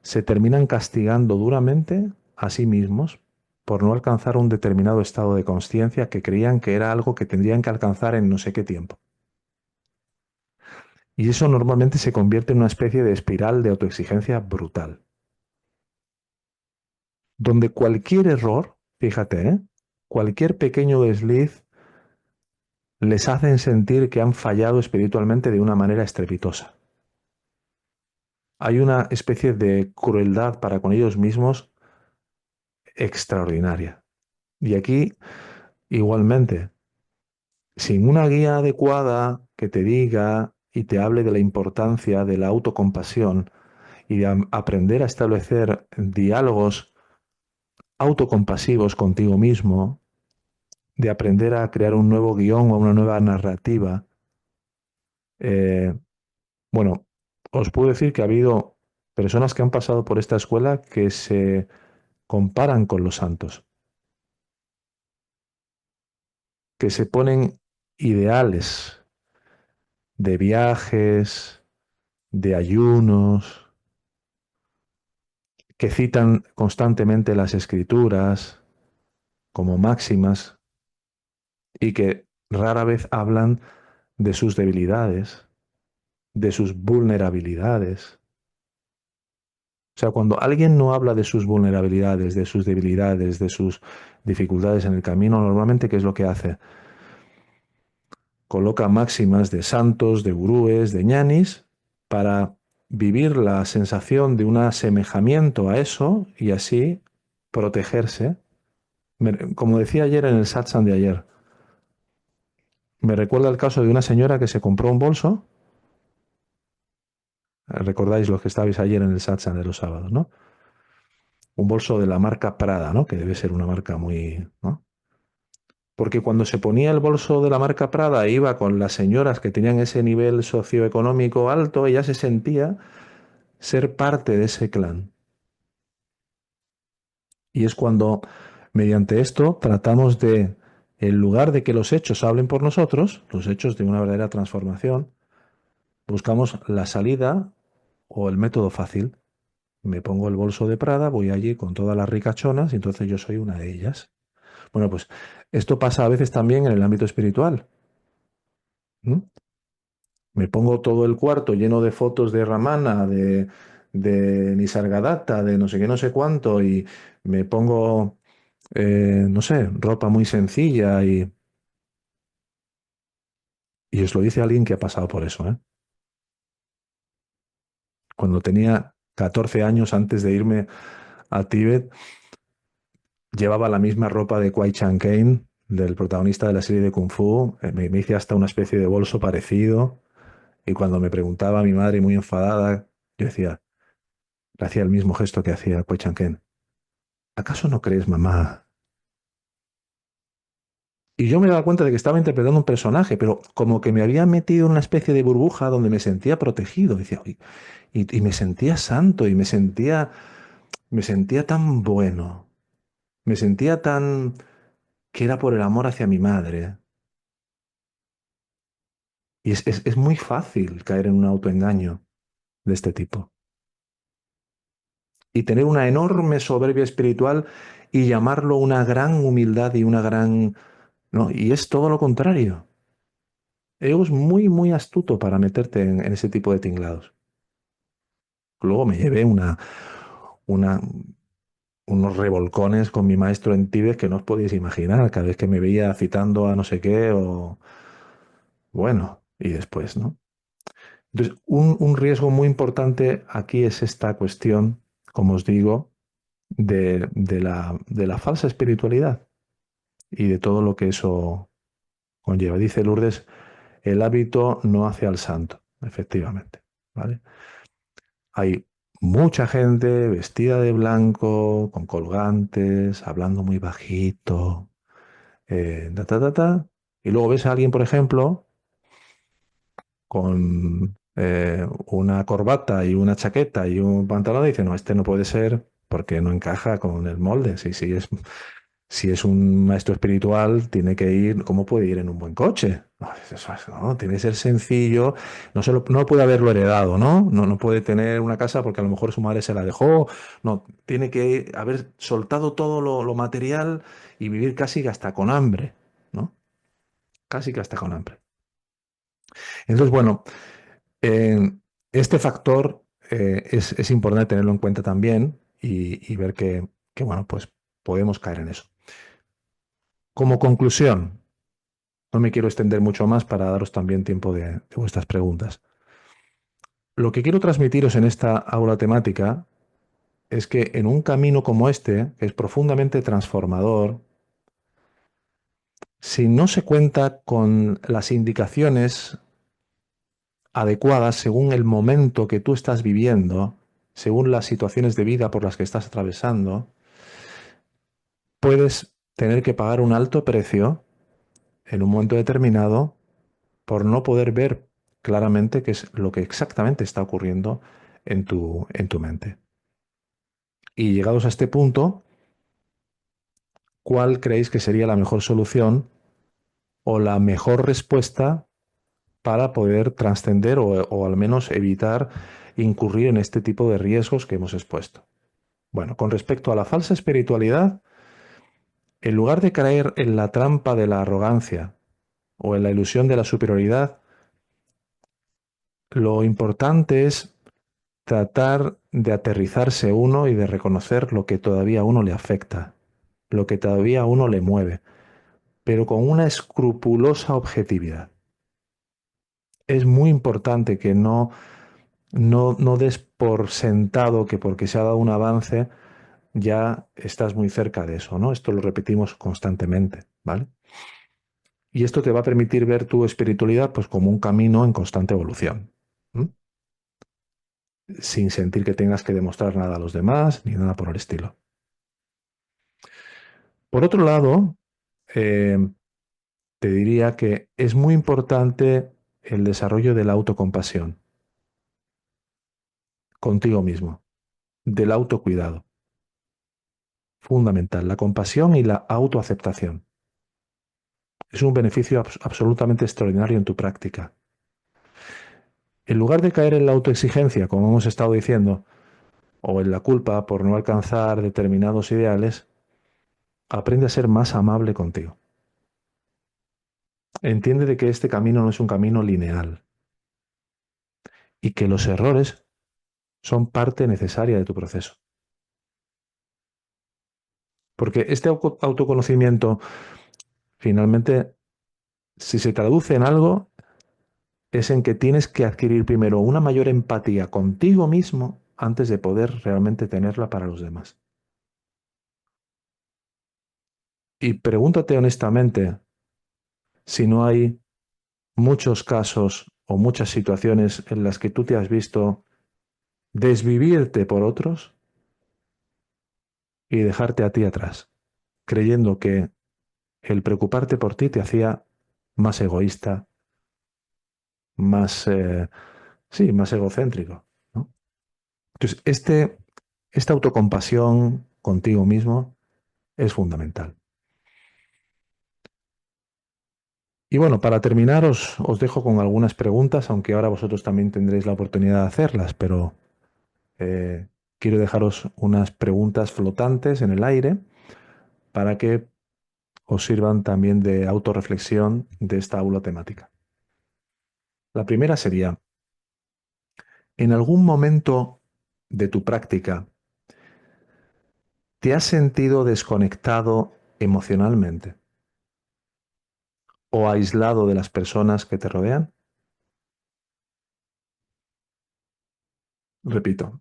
se terminan castigando duramente a sí mismos por no alcanzar un determinado estado de conciencia que creían que era algo que tendrían que alcanzar en no sé qué tiempo. Y eso normalmente se convierte en una especie de espiral de autoexigencia brutal, donde cualquier error, fíjate, cualquier pequeño desliz les hacen sentir que han fallado espiritualmente de una manera estrepitosa. Hay una especie de crueldad para con ellos mismos extraordinaria. Y aquí, igualmente, sin una guía adecuada que te diga y te hable de la importancia de la autocompasión y de aprender a establecer diálogos autocompasivos contigo mismo, de aprender a crear un nuevo guión o una nueva narrativa, eh, bueno, os puedo decir que ha habido personas que han pasado por esta escuela que se comparan con los santos, que se ponen ideales de viajes, de ayunos, que citan constantemente las escrituras como máximas y que rara vez hablan de sus debilidades, de sus vulnerabilidades. O sea, cuando alguien no habla de sus vulnerabilidades, de sus debilidades, de sus dificultades en el camino, normalmente, ¿qué es lo que hace? Coloca máximas de santos, de gurúes, de ñanis, para vivir la sensación de un asemejamiento a eso y así protegerse. Como decía ayer en el satsang de ayer, me recuerda el caso de una señora que se compró un bolso. Recordáis los que estabais ayer en el satsang de los sábados, ¿no? Un bolso de la marca Prada, ¿no? Que debe ser una marca muy, ¿no? Porque cuando se ponía el bolso de la marca Prada e iba con las señoras que tenían ese nivel socioeconómico alto, ella se sentía ser parte de ese clan. Y es cuando, mediante esto, tratamos de, en lugar de que los hechos hablen por nosotros, los hechos de una verdadera transformación, buscamos la salida o el método fácil. Me pongo el bolso de Prada, voy allí con todas las ricachonas y entonces yo soy una de ellas. Bueno, pues esto pasa a veces también en el ámbito espiritual. ¿M? Me pongo todo el cuarto lleno de fotos de Ramana, de Nisargadatta, de no sé qué, no sé cuánto, y me pongo, no sé, ropa muy sencilla y os lo dice alguien que ha pasado por eso, ¿eh? Cuando tenía 14 años antes de irme a Tíbet, llevaba la misma ropa de Kwai Chang Caine, del protagonista de la serie de Kung Fu. Me hice hasta una especie de bolso parecido. Y cuando me preguntaba mi madre muy enfadada, yo decía, le hacía el mismo gesto que hacía Kwai Chang Caine. ¿Acaso no crees, mamá? Y yo me daba cuenta de que estaba interpretando un personaje, pero como que me había metido en una especie de burbuja donde me sentía protegido. Decía, "Uy", y me sentía santo y me sentía tan bueno. Me sentía tan que era por el amor hacia mi madre. Y es muy fácil caer en un autoengaño de este tipo. Y tener una enorme soberbia espiritual y llamarlo una gran humildad y una gran... No, y es todo lo contrario. Ego es muy, muy astuto para meterte en ese tipo de tinglados. Luego me llevé una, unos revolcones con mi maestro en Tíbet que no os podéis imaginar, cada vez que me veía citando a no sé qué o... Bueno, y después, ¿no? Entonces, un riesgo muy importante aquí es esta cuestión, como os digo, de la falsa espiritualidad y de todo lo que eso conlleva. Dice Lourdes, el hábito no hace al santo, efectivamente, ¿vale? Hay mucha gente vestida de blanco, con colgantes, hablando muy bajito, ta, ta, ta, ta, y luego ves a alguien, por ejemplo, con una corbata y una chaqueta y un pantalón y dice, no, este no puede ser porque no encaja con el molde. Si es un maestro espiritual, tiene que ir, ¿cómo puede ir en un buen coche? No, no, tiene que ser sencillo, no puede haberlo heredado, ¿no? No puede tener una casa porque a lo mejor su madre se la dejó, no, tiene que haber soltado todo lo material y vivir casi que hasta con hambre, ¿no? Casi que hasta con hambre. Entonces, bueno, eh, este factor es importante tenerlo en cuenta también y ver que, bueno, pues podemos caer en eso. Como conclusión, no me quiero extender mucho más para daros también tiempo de vuestras preguntas. Lo que quiero transmitiros en esta aula temática es que en un camino como este, que es profundamente transformador, si no se cuenta con las indicaciones adecuadas según el momento que tú estás viviendo, según las situaciones de vida por las que estás atravesando, puedes tener que pagar un alto precio en un momento determinado por no poder ver claramente qué es lo que exactamente está ocurriendo en tu mente. Y llegados a este punto, ¿cuál creéis que sería la mejor solución o la mejor respuesta para poder trascender o al menos evitar incurrir en este tipo de riesgos que hemos expuesto? Bueno, con respecto a la falsa espiritualidad, en lugar de caer en la trampa de la arrogancia o en la ilusión de la superioridad, lo importante es tratar de aterrizarse uno y de reconocer lo que todavía a uno le afecta, lo que todavía a uno le mueve, pero con una escrupulosa objetividad. Es muy importante que no des por sentado que porque se ha dado un avance ya estás muy cerca de eso, ¿no? Esto lo repetimos constantemente, ¿vale? Y esto te va a permitir ver tu espiritualidad pues como un camino en constante evolución, ¿m? Sin sentir que tengas que demostrar nada a los demás ni nada por el estilo. Por otro lado, eh, te diría que es muy importante el desarrollo de la autocompasión contigo mismo, del autocuidado. Fundamental, la compasión y la autoaceptación. Es un beneficio absolutamente extraordinario en tu práctica. En lugar de caer en la autoexigencia, como hemos estado diciendo, o en la culpa por no alcanzar determinados ideales, aprende a ser más amable contigo. Entiende de que este camino no es un camino lineal y que los errores son parte necesaria de tu proceso. Porque este autoconocimiento, finalmente, si se traduce en algo, es en que tienes que adquirir primero una mayor empatía contigo mismo antes de poder realmente tenerla para los demás. Y pregúntate honestamente si no hay muchos casos o muchas situaciones en las que tú te has visto desvivirte por otros y dejarte a ti atrás, creyendo que el preocuparte por ti te hacía más egoísta, más, sí, más egocéntrico, ¿no? Entonces, esta autocompasión contigo mismo es fundamental. Y bueno, para terminar, os dejo con algunas preguntas, aunque ahora vosotros también tendréis la oportunidad de hacerlas, pero eh, quiero dejaros unas preguntas flotantes en el aire para que os sirvan también de autorreflexión de esta aula temática. La primera sería, ¿en algún momento de tu práctica te has sentido desconectado emocionalmente o aislado de las personas que te rodean? Repito,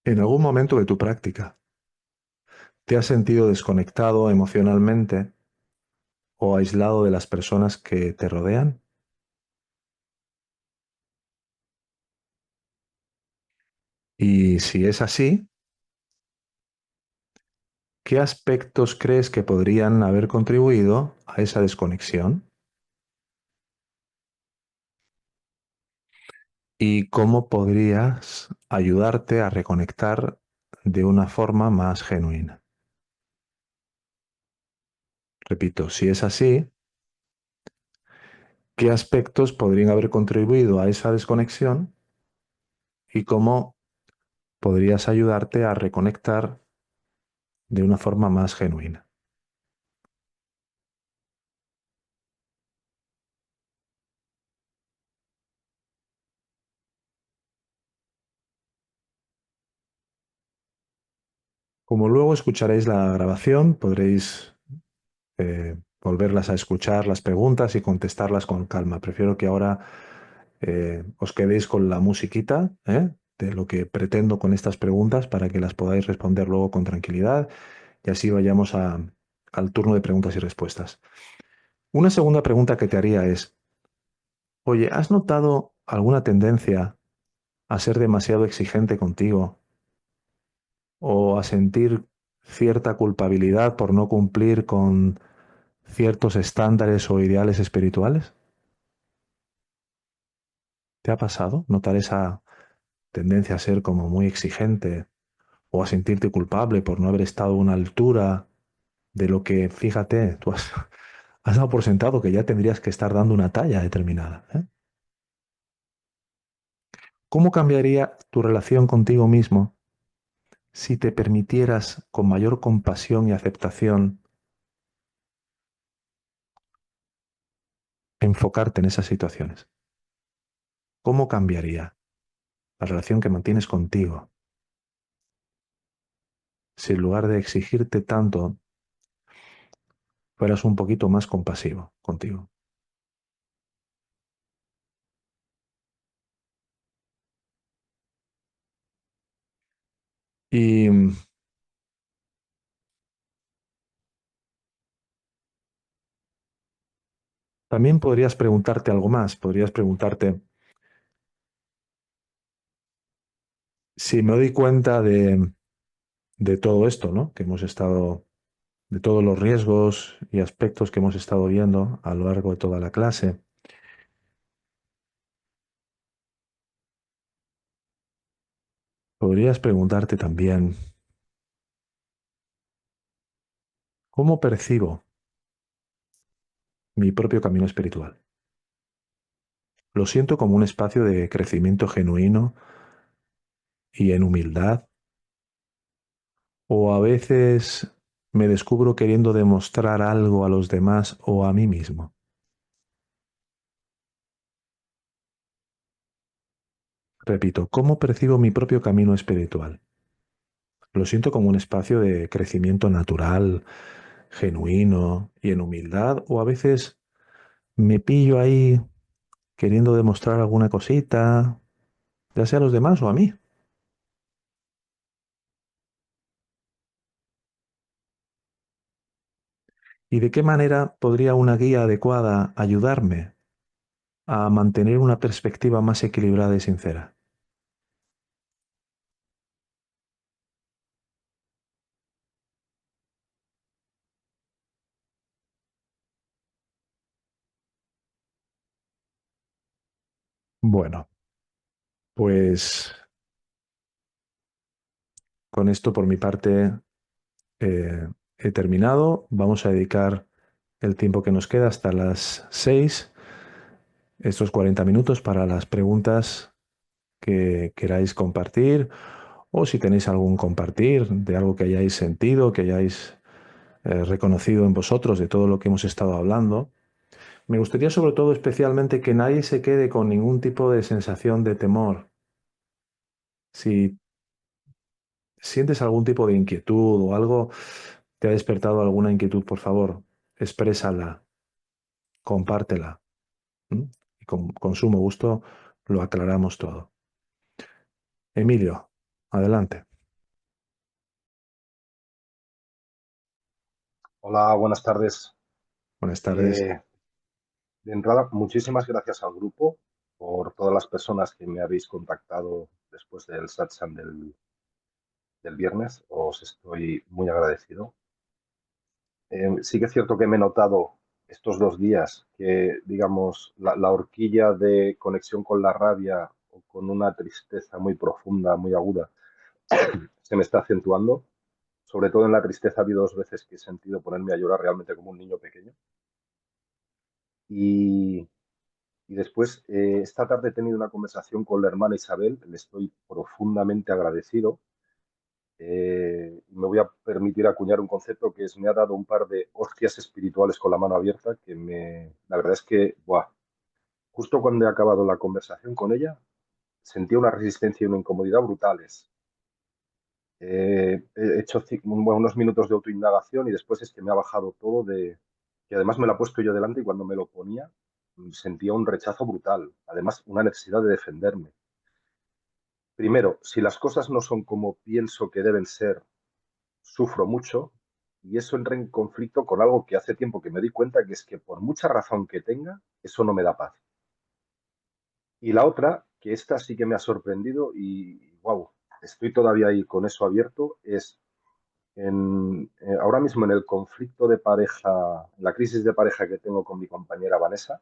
¿en algún momento de tu práctica te has sentido desconectado emocionalmente o aislado de las personas que te rodean? Y si es así, ¿qué aspectos crees que podrían haber contribuido a esa desconexión? ¿Y cómo podrías ayudarte a reconectar de una forma más genuina? Repito, si es así, ¿qué aspectos podrían haber contribuido a esa desconexión y cómo podrías ayudarte a reconectar de una forma más genuina? Como luego escucharéis la grabación, podréis volverlas a escuchar las preguntas y contestarlas con calma. Prefiero que ahora os quedéis con la musiquita, de lo que pretendo con estas preguntas para que las podáis responder luego con tranquilidad y así vayamos al turno de preguntas y respuestas. Una segunda pregunta que te haría es, oye, ¿has notado alguna tendencia a ser demasiado exigente contigo o a sentir cierta culpabilidad por no cumplir con ciertos estándares o ideales espirituales? ¿Te ha pasado notar esa tendencia a ser como muy exigente o a sentirte culpable por no haber estado a una altura de lo que, fíjate, tú has dado por sentado que ya tendrías que estar dando una talla determinada, ¿eh? ¿Cómo cambiaría tu relación contigo mismo si te permitieras con mayor compasión y aceptación enfocarte en esas situaciones? ¿Cómo cambiaría? la relación que mantienes contigo. Si en lugar de exigirte tanto, fueras un poquito más compasivo contigo. Y también podrías preguntarte algo más. Podrías preguntarte si me doy cuenta de todo esto, ¿no? Que hemos estado, de todos los riesgos y aspectos que hemos estado viendo a lo largo de toda la clase. Podrías preguntarte también, ¿cómo percibo mi propio camino espiritual? ¿Lo siento como un espacio de crecimiento genuino y en humildad? ¿O a veces me descubro queriendo demostrar algo a los demás o a mí mismo? Repito, ¿cómo percibo mi propio camino espiritual? ¿Lo siento como un espacio de crecimiento natural, genuino y en humildad? ¿O a veces me pillo ahí queriendo demostrar alguna cosita, ya sea a los demás o a mí? ¿Y de qué manera podría una guía adecuada ayudarme a mantener una perspectiva más equilibrada y sincera? Bueno, pues con esto por mi parte eh, he terminado. Vamos a dedicar el tiempo que nos queda hasta las 6, estos 40 minutos para las preguntas que queráis compartir o si tenéis algún compartir de algo que hayáis sentido, que hayáis reconocido en vosotros de todo lo que hemos estado hablando. Me gustaría sobre todo especialmente que nadie se quede con ningún tipo de sensación de temor. Si sientes algún tipo de inquietud o algo te ha despertado alguna inquietud, por favor, exprésala, compártela. ¿M? Y con sumo gusto lo aclaramos todo. Emilio, adelante. Hola, buenas tardes. Buenas tardes. Eh, de entrada, muchísimas gracias al grupo por todas las personas que me habéis contactado después del satsang del viernes. Os estoy muy agradecido. Sí que es cierto que me he notado estos 2 días que, digamos, la horquilla de conexión con la rabia o con una tristeza muy profunda, muy aguda, se me está acentuando. Sobre todo en la tristeza ha habido 2 veces que he sentido ponerme a llorar realmente como un niño pequeño. Y Y después, esta tarde he tenido una conversación con la hermana Isabel, le estoy profundamente agradecido. Me voy a permitir acuñar un concepto que es, me ha dado un par de hostias espirituales con la mano abierta, la verdad es que, buah, justo cuando he acabado la conversación con ella, sentía una resistencia y una incomodidad brutales. He hecho bueno, unos minutos de autoindagación y después es que me ha bajado todo que además me lo ha puesto yo delante y cuando me lo ponía sentía un rechazo brutal, además una necesidad de defenderme. Primero, si las cosas no son como pienso que deben ser, sufro mucho y eso entra en conflicto con algo que hace tiempo que me di cuenta, que es que por mucha razón que tenga, eso no me da paz. Y la otra, que esta sí que me ha sorprendido y wow, estoy todavía ahí con eso abierto, es ahora mismo en el conflicto de pareja, la crisis de pareja que tengo con mi compañera Vanessa,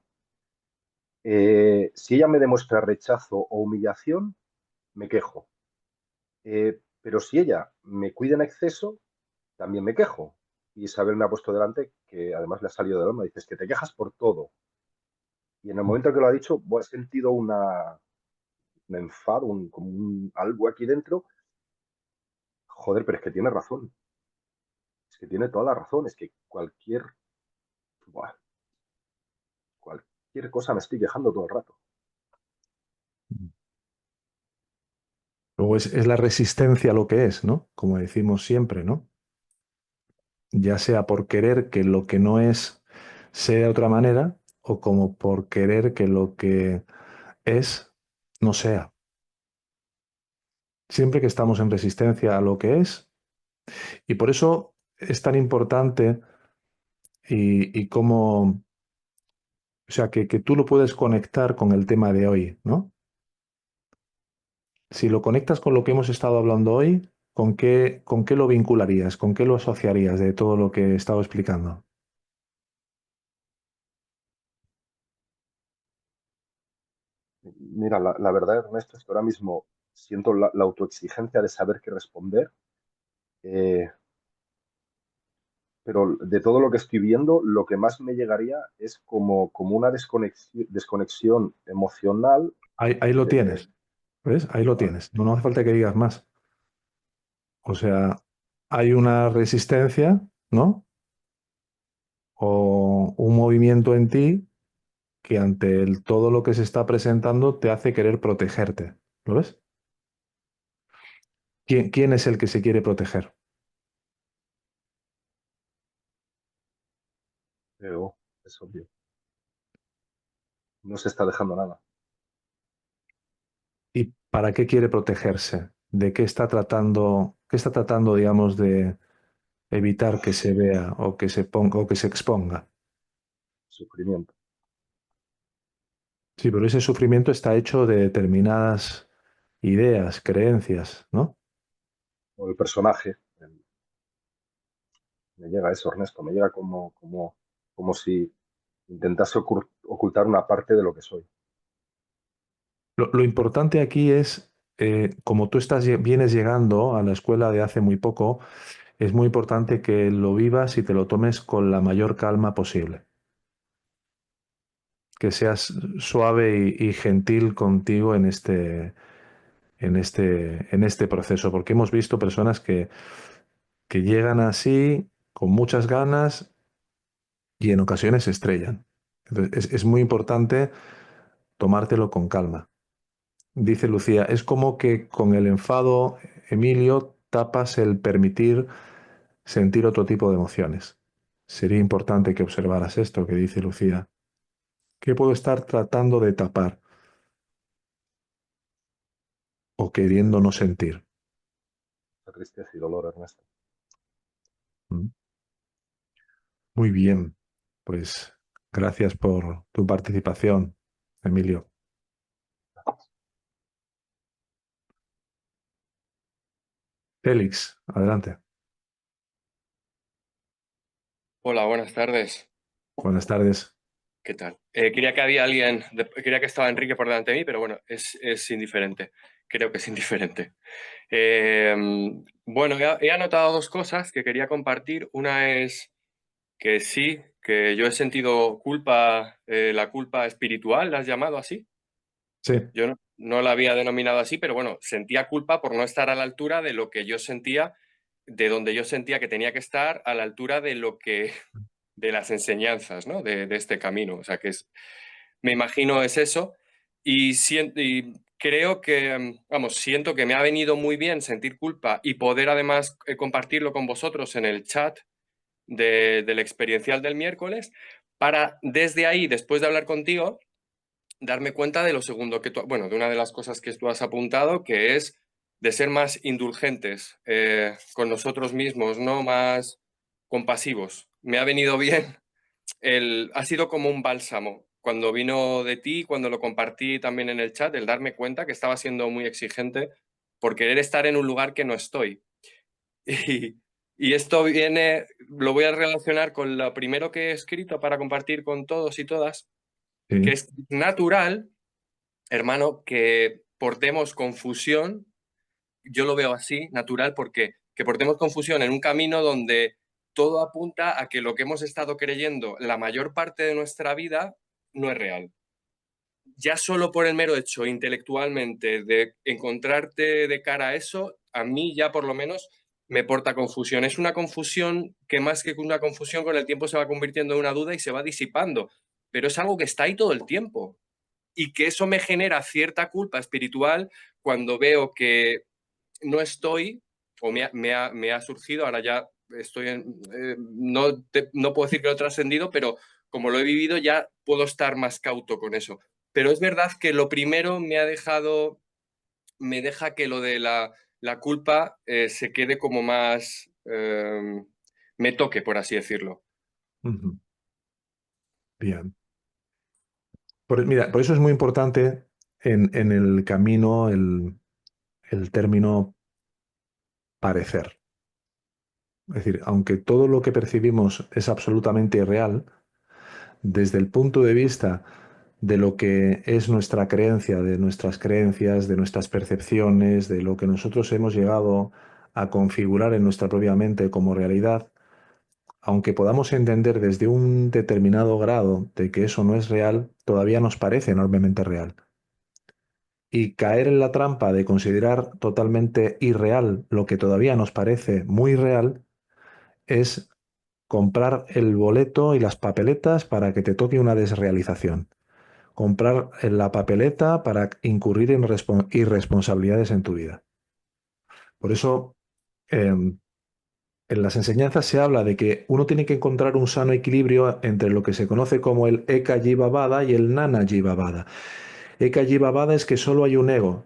si ella me demuestra rechazo o humillación, me quejo. Pero si ella me cuida en exceso, también me quejo. Y Isabel me ha puesto delante, que además le ha salido del alma, dices que te quejas por todo. Y en el momento que lo ha dicho, he sentido un enfado, como algo aquí dentro. Joder, pero es que tiene razón. Es que tiene toda la razón. Es que buah, cualquier cosa me estoy quejando todo el rato. Luego es la resistencia a lo que es, ¿no? Como decimos siempre, ¿no? Ya sea por querer que lo que no es sea de otra manera o como por querer que lo que es no sea. Siempre que estamos en resistencia a lo que es, y por eso es tan importante y cómo, o sea, que tú lo puedes conectar con el tema de hoy, ¿no? Si lo conectas con lo que hemos estado hablando hoy, con qué lo vincularías? ¿Con qué lo asociarías de todo lo que he estado explicando? Mira, la verdad, Ernesto, es que ahora mismo siento la autoexigencia de saber qué responder, eh, pero de todo lo que estoy viendo, lo que más me llegaría es como una desconexión emocional Ahí lo de... tienes, ¿ves? Ahí lo Vale, tienes. No, no hace falta que digas más. O sea, hay una resistencia, ¿no? O un movimiento en ti que ante todo lo que se está presentando te hace querer protegerte. ¿Lo ves? ¿Quién es el que se quiere proteger? pero es obvio, no se está dejando nada. ¿Y para qué quiere protegerse? ¿De qué está tratando, digamos, de evitar que se vea o que se ponga o que se exponga? Sufrimiento. Sí, pero ese sufrimiento está hecho de determinadas ideas, creencias, ¿no? O el personaje, me llega eso, Ernesto, me llega como si intentase ocultar una parte de lo que soy. Lo importante aquí es, como tú vienes llegando a la escuela de hace muy poco, es muy importante que lo vivas y te lo tomes con la mayor calma posible. Que seas suave y gentil contigo en este proceso, porque hemos visto personas que llegan así, con muchas ganas y en ocasiones se estrellan. Entonces, es muy importante tomártelo con calma. Dice Lucía, es como que con el enfado, Emilio, tapas el permitir sentir otro tipo de emociones. Sería importante que observaras esto que dice Lucía. ¿Qué puedo estar tratando de tapar o queriendo no sentir? Esa tristeza y dolor, Ernesto. ¿Mm? Muy bien, pues gracias por tu participación, Emilio. Félix, adelante. Hola, buenas tardes. Buenas tardes. ¿Qué tal? Creía que había alguien, creía que estaba Enrique por delante de mí, pero bueno, es indiferente. Creo que es indiferente. Eh, bueno, he anotado dos cosas que quería compartir. Una es que sí, que yo he sentido culpa, la culpa espiritual, ¿la has llamado así? Sí, Yo no la había denominado así, pero bueno, sentía culpa por no estar a la altura de lo que yo sentía, de donde yo sentía que tenía que estar, a la altura de lo que de las enseñanzas, ¿no? De este camino. O sea, me imagino es eso. Y creo que, vamos, siento que me ha venido muy bien sentir culpa y poder además compartirlo con vosotros en el chat del experiencial del miércoles, para desde ahí, después de hablar contigo, darme cuenta de lo segundo que tú, bueno, de una de las cosas que tú has apuntado, que es de ser más indulgentes con nosotros mismos, no más compasivos. Me ha venido bien ha sido como un bálsamo. Cuando vino de ti, cuando lo compartí también en el chat, el darme cuenta que estaba siendo muy exigente por querer estar en un lugar que no estoy. Y, y esto viene, lo voy a relacionar con lo primero que he escrito para compartir con todos y todas, que sí, es natural, hermano, que portemos confusión. Yo lo veo así, natural, porque que portemos confusión en un camino donde todo apunta a que lo que hemos estado creyendo la mayor parte de nuestra vida no es real. Ya solo por el mero hecho intelectualmente de encontrarte de cara a eso, a mí ya por lo menos me porta confusión. Es una confusión que más que una confusión con el tiempo se va convirtiendo en una duda y se va disipando, pero es algo que está ahí todo el tiempo. y que eso me genera cierta culpa espiritual cuando veo que no estoy, o me ha surgido, ahora ya estoy no puedo decir que lo he trascendido, pero como lo he vivido ya puedo estar más cauto con eso. Pero es verdad que lo primero me deja que lo de la culpa se quede como más, me toque, por así decirlo. Ujú. Bien. Mira, por eso es muy importante en el camino el término parecer. Es decir, aunque todo lo que percibimos es absolutamente irreal, desde el punto de vista de lo que es nuestra creencia, de nuestras creencias, de nuestras percepciones, de lo que nosotros hemos llegado a configurar en nuestra propia mente como realidad, aunque podamos entender desde un determinado grado de que eso no es real, todavía nos parece enormemente real. Y caer en la trampa de considerar totalmente irreal lo que todavía nos parece muy real es comprar el boleto y las papeletas para que te toque una desrealización. Comprar la papeleta para incurrir en irresponsabilidades en tu vida. Por eso, en las enseñanzas se habla de que uno tiene que encontrar un sano equilibrio entre lo que se conoce como el Eka Jivavada y el Nana Jivavada. Eka Jivavada es que solo hay un ego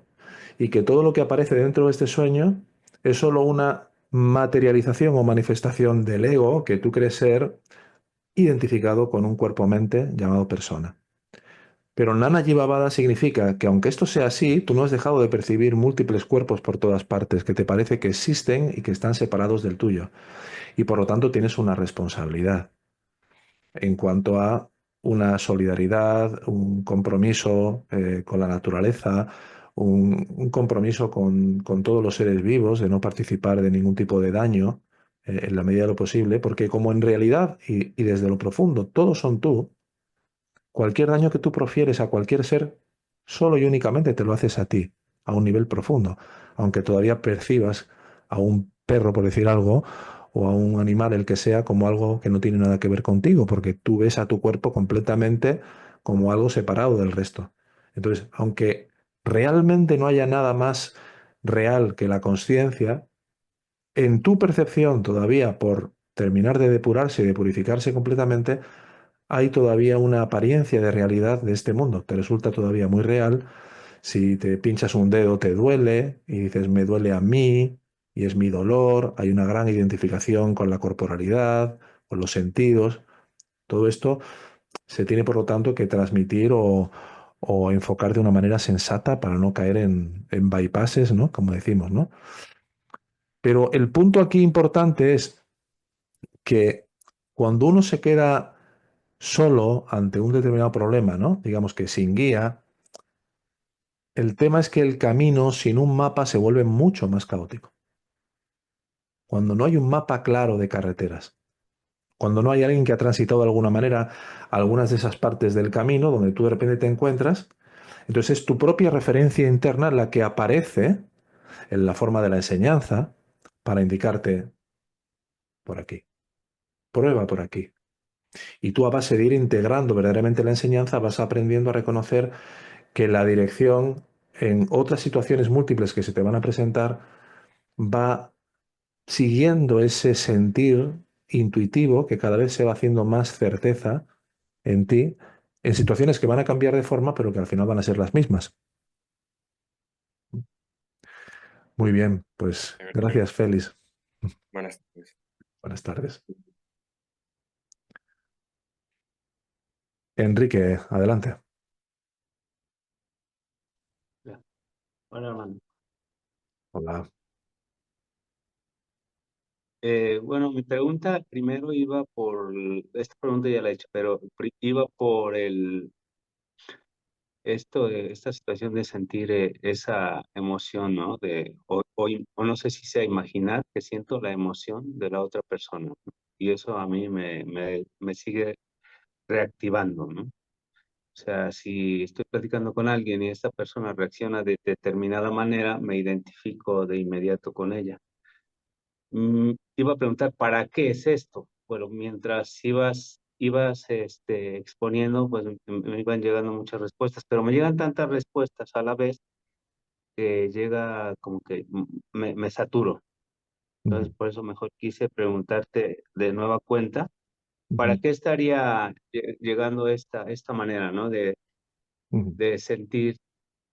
y que todo lo que aparece dentro de este sueño es solo una materialización o manifestación del ego que tú crees ser identificado con un cuerpo-mente llamado persona. Pero Nana Jivavada significa que aunque esto sea así, tú no has dejado de percibir múltiples cuerpos por todas partes que te parece que existen y que están separados del tuyo. Y por lo tanto tienes una responsabilidad en cuanto a una solidaridad, un compromiso con la naturaleza, un compromiso con todos los seres vivos de no participar de ningún tipo de daño en la medida de lo posible, porque como en realidad y desde lo profundo todos son tú, cualquier daño que tú profieres a cualquier ser, solo y únicamente te lo haces a ti, a un nivel profundo, aunque todavía percibas a un perro, por decir algo, o a un animal, el que sea, como algo que no tiene nada que ver contigo, porque tú ves a tu cuerpo completamente como algo separado del resto. Entonces, aunque realmente no haya nada más real que la conciencia, en tu percepción todavía por terminar de depurarse y de purificarse completamente, hay todavía una apariencia de realidad de este mundo. Te resulta todavía muy real. Si te pinchas un dedo te duele y dices me duele a mí y es mi dolor. Hay una gran identificación con la corporalidad, con los sentidos. Todo esto se tiene por lo tanto que transmitir o enfocar de una manera sensata para no caer en bypasses, ¿no? Como decimos, ¿no? Pero el punto aquí importante es que cuando uno se queda solo ante un determinado problema, ¿no? Digamos que sin guía, el tema es que el camino sin un mapa se vuelve mucho más caótico. Cuando no hay un mapa claro de carreteras, cuando no hay alguien que ha transitado de alguna manera algunas de esas partes del camino donde tú de repente te encuentras, entonces es tu propia referencia interna la que aparece en la forma de la enseñanza para indicarte por aquí, prueba por aquí. Y tú a base de ir integrando verdaderamente la enseñanza vas aprendiendo a reconocer que la dirección en otras situaciones múltiples que se te van a presentar va siguiendo ese sentir intuitivo que cada vez se va haciendo más certeza en ti, en situaciones que van a cambiar de forma, pero que al final van a ser las mismas. Muy bien, pues gracias, Félix. Buenas tardes. Buenas tardes. Enrique, adelante. Ya. Hola, hermano. Hola. Bueno, mi pregunta primero iba por, esta pregunta ya la he hecho, pero iba por esta situación de sentir esa emoción, ¿no? O no sé si sea imaginar que siento la emoción de la otra persona, ¿no? Y eso a mí me sigue reactivando, ¿no? O sea, si estoy platicando con alguien y esta persona reacciona de determinada manera, me identifico de inmediato con ella. Te iba a preguntar, ¿para qué es esto? Bueno, mientras ibas ibas exponiendo, pues me iban llegando muchas respuestas, pero me llegan tantas respuestas a la vez que llega como que me saturo. Entonces, Ujú, por eso mejor quise preguntarte de nueva cuenta, ¿para ujú, qué estaría llegando esta manera, ¿no? ujú. De sentir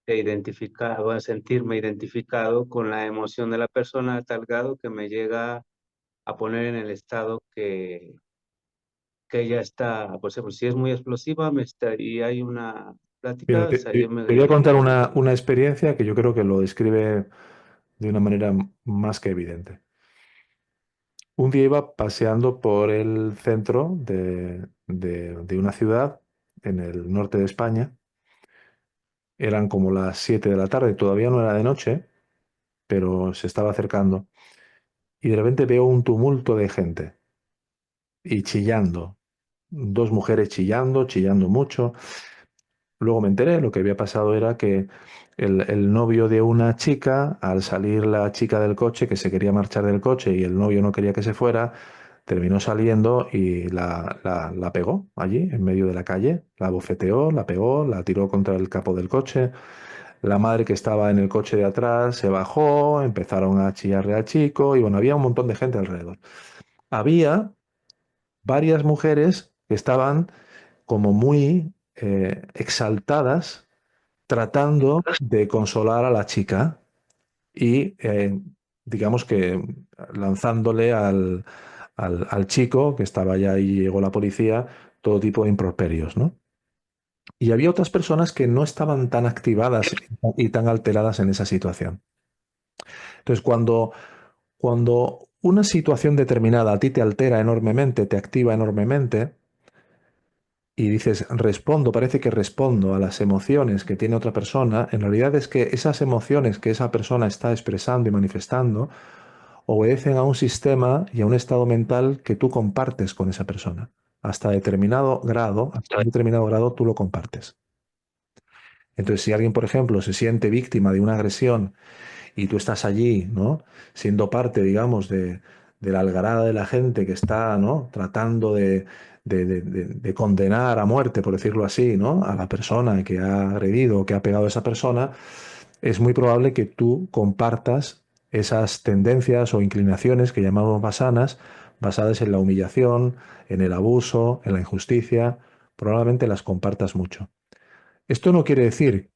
identificado, a sentirme identificado con la emoción de la persona a tal grado que me llega a poner en el estado que ella está, por ejemplo, si es muy explosiva y hay una Mira, plática, o te, sea, yo te- me te voy a contar diría, una experiencia que yo creo que lo describe de una manera más que evidente. Un día iba paseando por el centro de una ciudad en el norte de España. Eran como las 7 de la tarde, todavía no era de noche, pero se estaba acercando. Y de repente veo un tumulto de gente y chillando. Dos mujeres chillando, chillando mucho. Luego me enteré, lo que había pasado era que el novio de una chica, al salir la chica del coche, que se quería marchar del coche y el novio no quería que se fuera, terminó saliendo y la pegó allí, en medio de la calle. La bofeteó, la pegó, la tiró contra el capó del coche. La madre que estaba en el coche de atrás se bajó, empezaron a chillarle al chico y bueno, había un montón de gente alrededor. Había varias mujeres que estaban como muy exaltadas tratando de consolar a la chica y digamos que lanzándole al chico que estaba allá y llegó la policía todo tipo de improperios, ¿no? Y había otras personas que no estaban tan activadas y tan alteradas en esa situación. Entonces, cuando una situación determinada a ti te altera enormemente, te activa enormemente, y dices, respondo, parece que respondo a las emociones que tiene otra persona, en realidad es que esas emociones que esa persona está expresando y manifestando obedecen a un sistema y a un estado mental que tú compartes con esa persona. Hasta un determinado grado tú lo compartes. Entonces, si alguien, por ejemplo, se siente víctima de una agresión y tú estás allí, ¿no? Siendo parte, digamos, de la algarada de la gente que está, ¿no? Tratando de condenar a muerte, por decirlo así, ¿no? A la persona que ha agredido o que ha pegado a esa persona, es muy probable que tú compartas esas tendencias o inclinaciones que llamamos basanas, basadas en la humillación, en el abuso, en la injusticia, probablemente las compartas mucho. Esto no quiere decir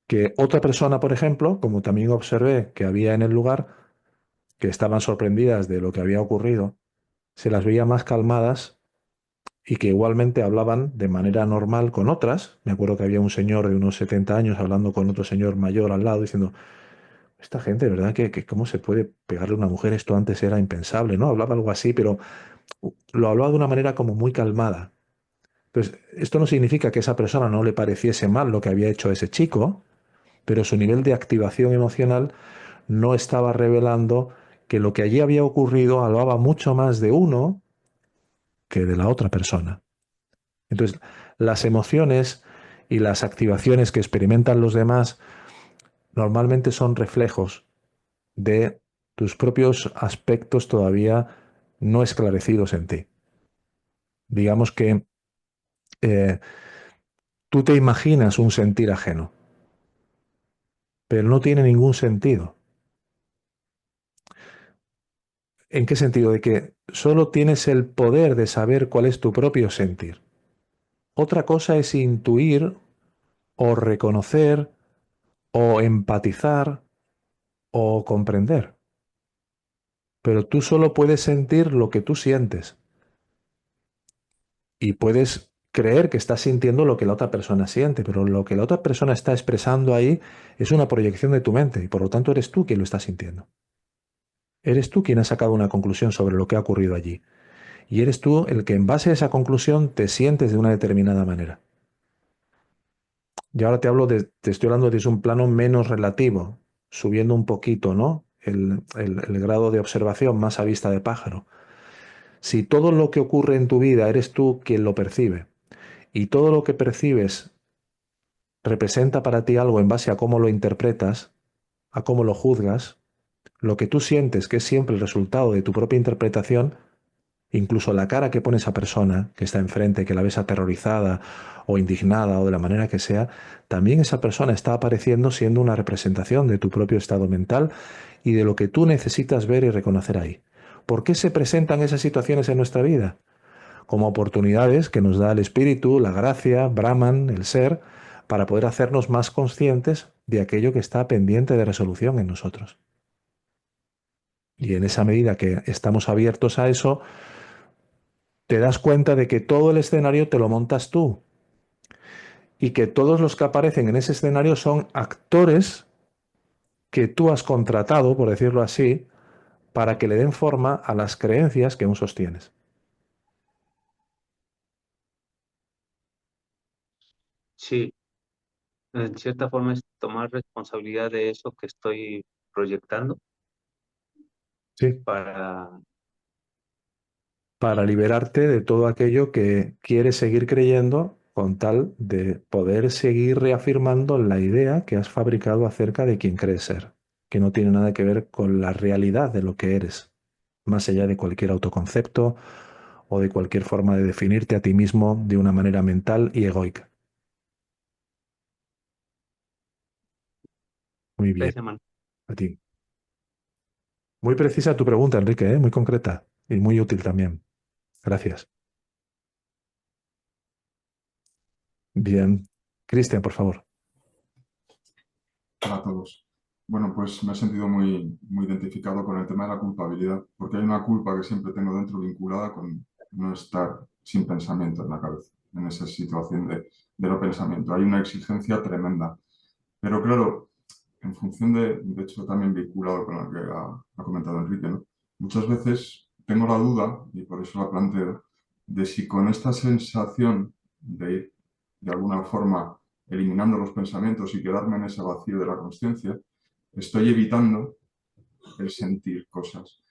que otra persona, por ejemplo, como también observé que había en el lugar, que estaban sorprendidas de lo que había ocurrido, se las veía más calmadas y que igualmente hablaban de manera normal con otras. Me acuerdo que había un señor de unos 70 años hablando con otro señor mayor al lado diciendo, esta gente, ¿verdad? Que cómo se puede pegarle a una mujer? Esto antes era impensable, ¿no? Hablaba algo así, pero lo hablaba de una manera como muy calmada. Entonces, esto no significa que a esa persona no le pareciese mal lo que había hecho ese chico, pero su nivel de activación emocional no estaba revelando que lo que allí había ocurrido hablaba mucho más de uno que de la otra persona. Entonces, las emociones y las activaciones que experimentan los demás normalmente son reflejos de tus propios aspectos todavía no esclarecidos en ti. Digamos que eh, tú te imaginas un sentir ajeno, pero no tiene ningún sentido. ¿En qué sentido? De que solo tienes el poder de saber cuál es tu propio sentir. Otra cosa es intuir o reconocer o empatizar o comprender. Pero tú solo puedes sentir lo que tú sientes y puedes creer que estás sintiendo lo que la otra persona siente, pero lo que la otra persona está expresando ahí es una proyección de tu mente y por lo tanto eres tú quien lo está sintiendo. Eres tú quien ha sacado una conclusión sobre lo que ha ocurrido allí y eres tú el que en base a esa conclusión te sientes de una determinada manera. Y ahora te estoy hablando desde un plano menos relativo, subiendo un poquito, ¿no? El grado de observación más a vista de pájaro. Si todo lo que ocurre en tu vida eres tú quien lo percibe y todo lo que percibes representa para ti algo en base a cómo lo interpretas, a cómo lo juzgas, lo que tú sientes que es siempre el resultado de tu propia interpretación, Incluso la cara que pone esa persona que está enfrente, que la ves aterrorizada o indignada o de la manera que sea, también esa persona está apareciendo siendo una representación de tu propio estado mental y de lo que tú necesitas ver y reconocer ahí. ¿Por qué se presentan esas situaciones en nuestra vida? Como oportunidades que nos da el espíritu, la gracia, Brahman, el ser, para poder hacernos más conscientes de aquello que está pendiente de resolución en nosotros. Y en esa medida que estamos abiertos a eso, te das cuenta de que todo el escenario te lo montas tú y que todos los que aparecen en ese escenario son actores que tú has contratado, por decirlo así, para que le den forma a las creencias que aún sostienes. Sí, en cierta forma es tomar responsabilidad de eso que estoy proyectando Sí. para... Para liberarte de todo aquello que quieres seguir creyendo con tal de poder seguir reafirmando la idea que has fabricado acerca de quién crees ser, que no tiene nada que ver con la realidad de lo que eres, más allá de cualquier autoconcepto o de cualquier forma de definirte a ti mismo de una manera mental y egoica. Muy bien, Gracias, man. a ti. Muy precisa tu pregunta, Enrique, ¿eh? Muy concreta y muy útil también. Gracias. Bien. Cristian, por favor. Para todos. Bueno, pues me he sentido muy identificado con el tema de la culpabilidad, porque hay una culpa que siempre tengo dentro vinculada con no estar sin pensamiento en la cabeza, en esa situación de no pensamiento. Hay una exigencia tremenda. Pero claro, en función de hecho también vinculado con lo que ha comentado Enrique, ¿no? Muchas veces tengo la duda, y por eso la planteo, de si con esta sensación de ir de alguna forma eliminando los pensamientos y quedarme en ese vacío de la consciencia, estoy evitando el sentir cosas.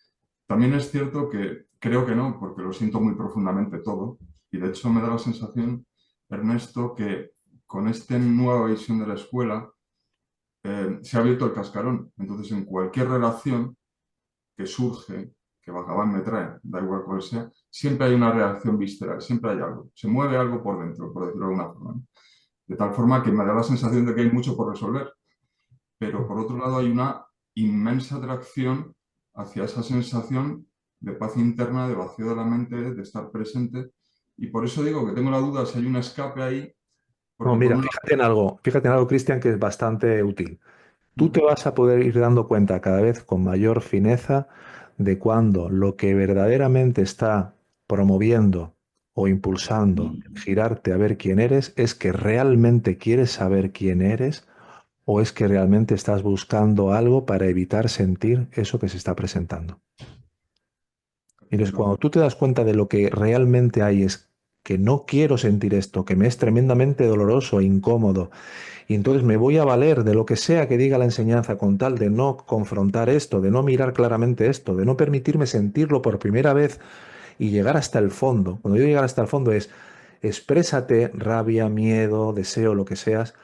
También es cierto que creo que no, porque lo siento muy profundamente todo, y de hecho me da la sensación, Ernesto, que con esta nueva visión de la escuela se ha abierto el cascarón. Entonces, en cualquier relación que surge, que Bhagavan me trae, da igual cuál sea, siempre hay una reacción visceral, siempre hay algo, se mueve algo por dentro, por decirlo de alguna forma, ¿no? De tal forma que me da la sensación de que hay mucho por resolver, pero por otro lado hay una inmensa atracción hacia esa sensación de paz interna, de vacío de la mente, de estar presente, y por eso digo que tengo la duda si hay un escape ahí, No, porque por mira, un fíjate en algo, Cristian, que es bastante útil. Tú te lado... vas a poder ir dando cuenta cada vez con mayor fineza de cuando lo que verdaderamente está promoviendo o impulsando girarte a ver quién eres es que realmente quieres saber quién eres o es que realmente estás buscando algo para evitar sentir eso que se está presentando. Y entonces, cuando tú te das cuenta de lo que realmente hay es que no quiero sentir esto, que me es tremendamente doloroso e incómodo, y entonces me voy a valer de lo que sea que diga la enseñanza con tal de no confrontar esto, de no mirar claramente esto, de no permitirme sentirlo por primera vez y llegar hasta el fondo. Cuando yo llegar hasta el fondo es, exprésate rabia, miedo, deseo, lo que seas,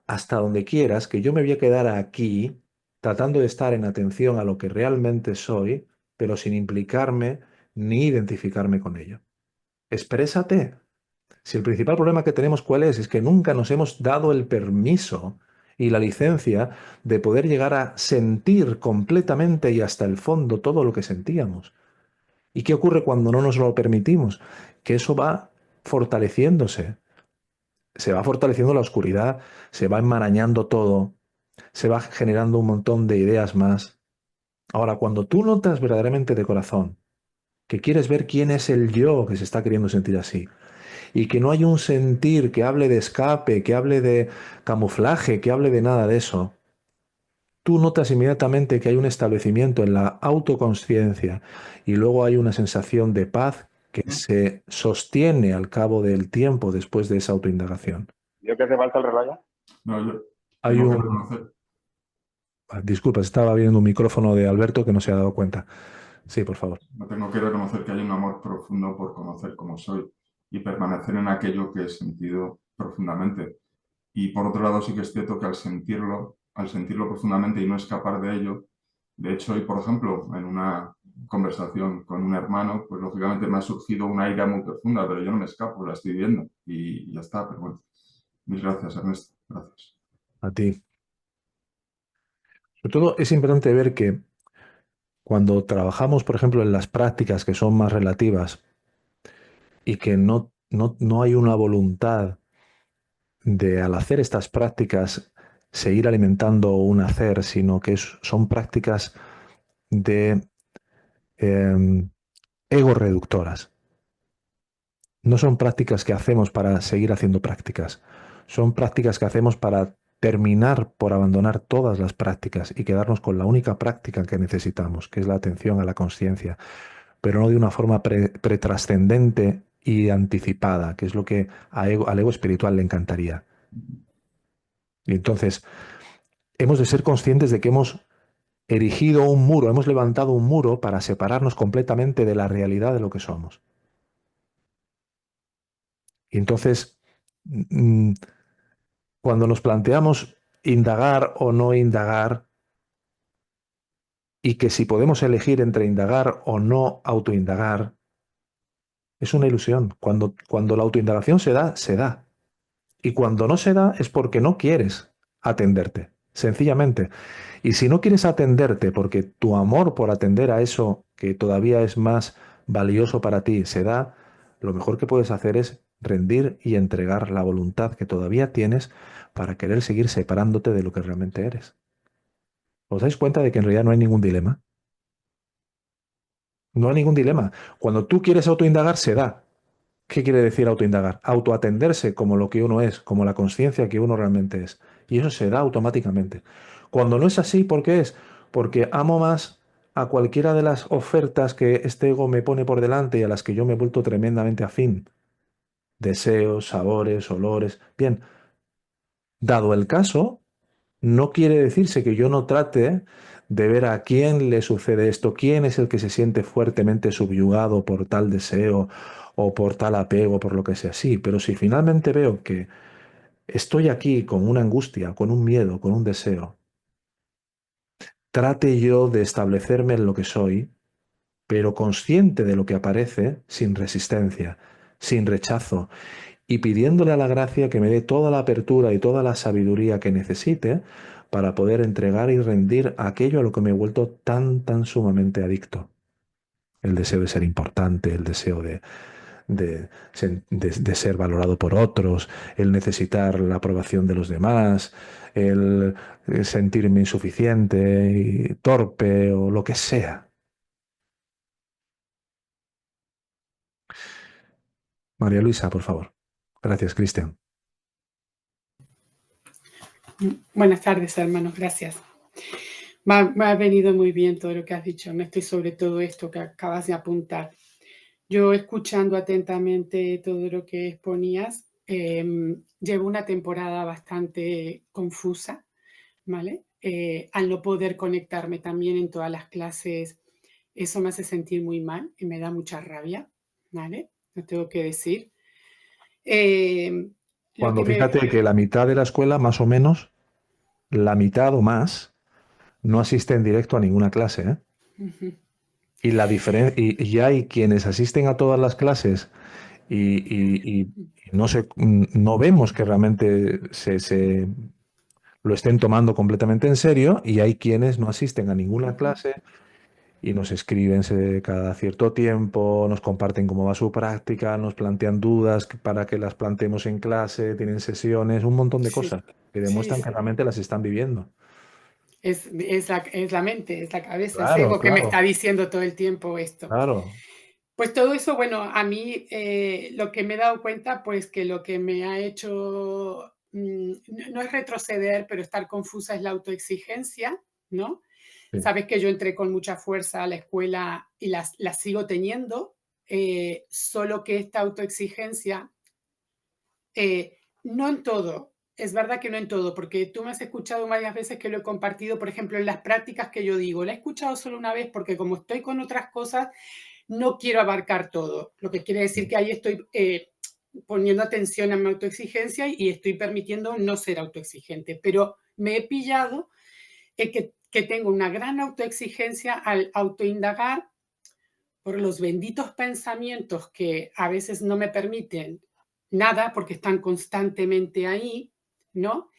hasta donde quieras, que yo me voy a quedar aquí tratando de estar en atención a lo que realmente soy, pero sin implicarme ni identificarme con ello. Exprésate. Si el principal problema que tenemos cuál es que nunca nos hemos dado el permiso y la licencia de poder llegar a sentir completamente y hasta el fondo todo lo que sentíamos. ¿Y qué ocurre cuando no nos lo permitimos? Que eso va fortaleciéndose. Se va fortaleciendo la oscuridad, se va enmarañando todo, se va generando un montón de ideas más. Ahora, cuando tú notas verdaderamente de corazón que quieres ver quién es el yo que se está queriendo sentir así, y que no hay un sentir que hable de escape, que hable de camuflaje, que hable de nada de eso, tú notas inmediatamente que hay un establecimiento en la autoconsciencia y luego hay una sensación de paz que se sostiene al cabo del tiempo después de esa autoindagación. ¿Yo que hace falta el reloj ya? No, yo Hay tengo que un... reconocer. Disculpa, estaba viendo un micrófono de Alberto que no se ha dado cuenta. Sí, por favor. No tengo que reconocer que hay un amor profundo por conocer cómo soy y permanecer en aquello que he sentido profundamente. Y por otro lado, sí que es cierto que al sentirlo profundamente y no escapar de ello, de hecho, hoy, por ejemplo, en una conversación con un hermano, pues lógicamente me ha surgido una ira muy profunda, pero yo no me escapo, la estoy viendo y ya está. Pero bueno, mil gracias, Ernesto. Gracias. A ti. Sobre todo es importante ver que cuando trabajamos, por ejemplo, en las prácticas que son más relativas y que no hay una voluntad de al hacer estas prácticas seguir alimentando un hacer, sino que son prácticas de ego reductoras. No son prácticas que hacemos para seguir haciendo prácticas, son prácticas que hacemos para terminar por abandonar todas las prácticas y quedarnos con la única práctica que necesitamos, que es la atención a la conciencia, pero no de una forma pretrascendente y anticipada, que es lo que al ego espiritual le encantaría. Y entonces, hemos de ser conscientes de que hemos erigido un muro, hemos levantado un muro para separarnos completamente de la realidad de lo que somos. Y entonces, cuando nos planteamos indagar o no indagar, y que si podemos elegir entre indagar o no autoindagar, es una ilusión. Cuando la autoindagación se da, se da. Y cuando no se da es porque no quieres atenderte, sencillamente. Y si no quieres atenderte porque tu amor por atender a eso que todavía es más valioso para ti se da, lo mejor que puedes hacer es rendir y entregar la voluntad que todavía tienes para querer seguir separándote de lo que realmente eres. ¿Os dais cuenta de que en realidad no hay ningún dilema? No hay ningún dilema. Cuando tú quieres autoindagar, se da. ¿Qué quiere decir autoindagar? Autoatenderse como lo que uno es, como la conciencia que uno realmente es. Y eso se da automáticamente. Cuando no es así, ¿por qué es? Porque amo más a cualquiera de las ofertas que este ego me pone por delante y a las que yo me he vuelto tremendamente afín. Deseos, sabores, olores. Bien, dado el caso, no quiere decirse que yo no trate de ver a quién le sucede esto, quién es el que se siente fuertemente subyugado por tal deseo o por tal apego, por lo que sea. Sí, pero si finalmente veo que estoy aquí con una angustia, con un miedo, con un deseo, trate yo de establecerme en lo que soy, pero consciente de lo que aparece, sin resistencia, sin rechazo, y pidiéndole a la gracia que me dé toda la apertura y toda la sabiduría que necesite para poder entregar y rendir aquello a lo que me he vuelto tan sumamente adicto. El deseo de ser importante, el deseo de ser valorado por otros, el necesitar la aprobación de los demás, el sentirme insuficiente y torpe o lo que sea. María Luisa, por favor. Gracias, Cristian. Buenas tardes, hermanos. Gracias. Me ha venido muy bien todo lo que has dicho. Me estoy sobre todo esto que acabas de apuntar. Yo escuchando atentamente todo lo que exponías, llevo una temporada bastante confusa, ¿vale? Al no poder conectarme también en todas las clases, eso me hace sentir muy mal y me da mucha rabia, ¿vale? Lo tengo que decir. Cuando fíjate que la mitad de la escuela, más o menos, la mitad o más, no asiste en directo a ninguna clase, ¿eh? Uh-huh. Y la y hay quienes asisten a todas las clases y no vemos que realmente se lo estén tomando completamente en serio, y hay quienes no asisten a ninguna clase y nos escriben cada cierto tiempo, nos comparten cómo va su práctica, nos plantean dudas para que las planteemos en clase, tienen sesiones, un montón de cosas que demuestran que realmente las están viviendo. Es la mente, es la cabeza, Claro, es ego que me claro, está diciendo todo el tiempo esto. claro. Pues todo eso, bueno, a mí lo que me he dado cuenta, pues que lo que me ha hecho, no es retroceder, pero estar confusa es la autoexigencia, ¿no? Sí. Sabes que yo entré con mucha fuerza a la escuela y la sigo teniendo, solo que esta autoexigencia, no en todo, es verdad que no en todo, porque tú me has escuchado varias veces que lo he compartido, por ejemplo, en las prácticas que yo digo, la he escuchado solo una vez porque como estoy con otras cosas, no quiero abarcar todo, lo que quiere decir que ahí estoy poniendo atención a mi autoexigencia y estoy permitiendo no ser autoexigente, pero me he pillado que tengo una gran autoexigencia al autoindagar por los benditos pensamientos que a veces no me permiten nada porque están constantemente ahí, ¿no?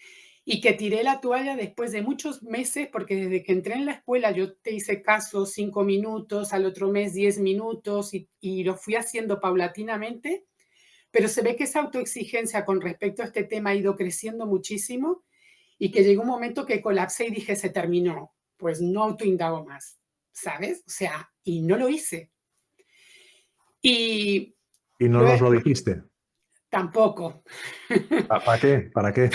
Y que tiré la toalla después de muchos meses, porque desde que entré en la escuela yo te hice caso 5 minutos, al otro mes 10 minutos, y lo fui haciendo paulatinamente, pero se ve que esa autoexigencia con respecto a este tema ha ido creciendo muchísimo y que llegó un momento que colapsé y dije, se terminó, pues no autoindago más, ¿sabes? O sea, y no lo hice. Y Y no nos lo dijiste. tampoco. ¿Para qué? ¿Para qué?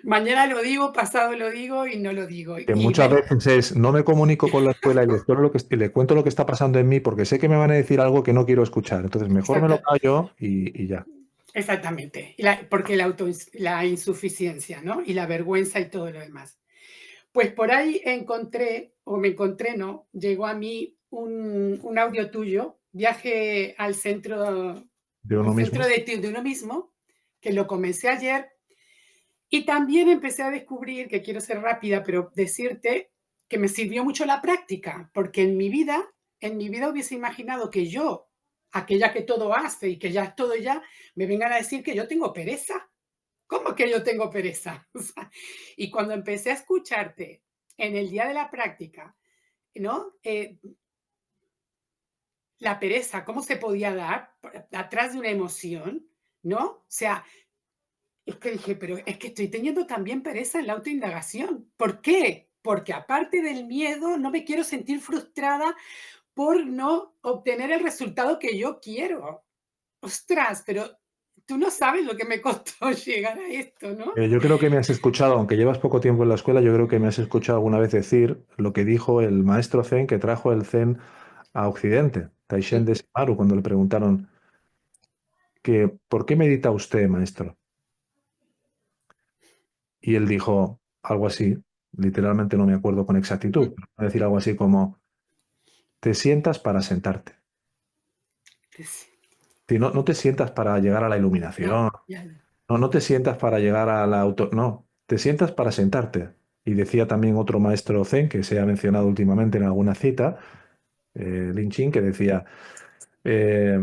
Mañana lo digo, pasado lo digo y no lo digo. Que Y muchas bueno, veces es, no me comunico con la escuela y le cuento lo que está pasando en mí porque sé que me van a decir algo que no quiero escuchar. Entonces, mejor me lo callo y ya. exactamente, porque la insuficiencia, ¿no? Y la vergüenza y todo lo demás. Pues por ahí no, llegó a mí un audio tuyo, viaje al centro, De uno mismo. de uno mismo, que lo comencé ayer, y también empecé a descubrir, que quiero ser rápida, pero decirte que me sirvió mucho la práctica, porque en mi vida hubiese imaginado que yo, aquella que todo hace y que ya es todo ya, me vengan a decir que yo tengo pereza. ¿Cómo que yo tengo pereza? O sea, y cuando empecé a escucharte en el día de la práctica, ¿no? La pereza, ¿cómo se podía dar atrás de una emoción? ¿No? O sea, es que dije, pero es que estoy teniendo también pereza en la autoindagación. ¿Por qué? Porque aparte del miedo, no me quiero sentir frustrada por no obtener el resultado que yo quiero. Ostras, pero tú no sabes lo que me costó llegar a esto, ¿no? Yo creo que me has escuchado, aunque llevas poco tiempo en la escuela, yo creo que me has escuchado alguna vez decir lo que dijo el maestro Zen que trajo el Zen a Occidente, Taishen de Shimaru, cuando le preguntaron que ¿por qué medita usted, maestro? Y él dijo algo así, literalmente no me acuerdo con exactitud, pero voy a decir algo así como, te sientas para sentarte. No, no te sientas para llegar a la iluminación, no te sientas para llegar a la auto, no, te sientas para sentarte. Y decía también otro maestro Zen, que se ha mencionado últimamente en alguna cita, Lin Chin, que decía, eh,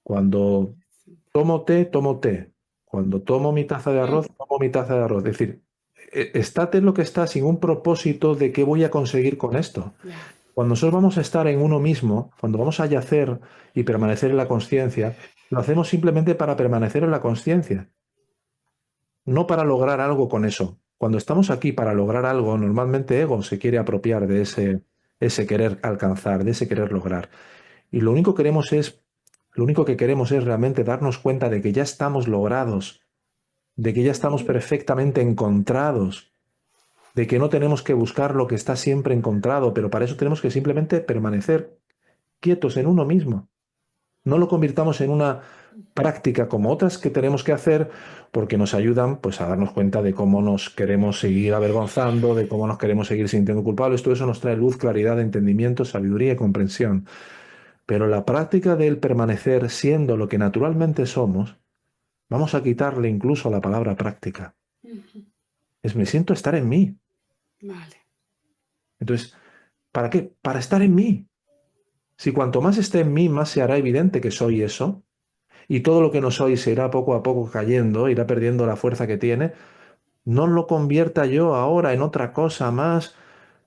cuando tomo té, tomo té. Cuando tomo mi taza de arroz, tomo mi taza de arroz. Es decir, estate en lo que está sin un propósito de qué voy a conseguir con esto. Cuando nosotros vamos a estar en uno mismo, cuando vamos a yacer y permanecer en la consciencia, lo hacemos simplemente para permanecer en la consciencia, no para lograr algo con eso. Cuando estamos aquí para lograr algo, normalmente ego se quiere apropiar de ese querer alcanzar, de ese querer lograr. Y lo único que queremos es realmente darnos cuenta de que ya estamos logrados, de que ya estamos perfectamente encontrados, de que no tenemos que buscar lo que está siempre encontrado, pero para eso tenemos que simplemente permanecer quietos en uno mismo. No lo convirtamos en una práctica como otras que tenemos que hacer porque nos ayudan pues a darnos cuenta de cómo nos queremos seguir avergonzando, de cómo nos queremos seguir sintiendo culpables. Todo eso nos trae luz, claridad, entendimiento, sabiduría y comprensión. Pero la práctica del permanecer siendo lo que naturalmente somos, vamos a quitarle incluso la palabra práctica. Es me siento estar en mí. Vale. Entonces, ¿para qué? Para estar en mí. Si cuanto más esté en mí, más se hará evidente que soy eso, y todo lo que no soy se irá poco a poco cayendo, irá perdiendo la fuerza que tiene, no lo convierta yo ahora en otra cosa más,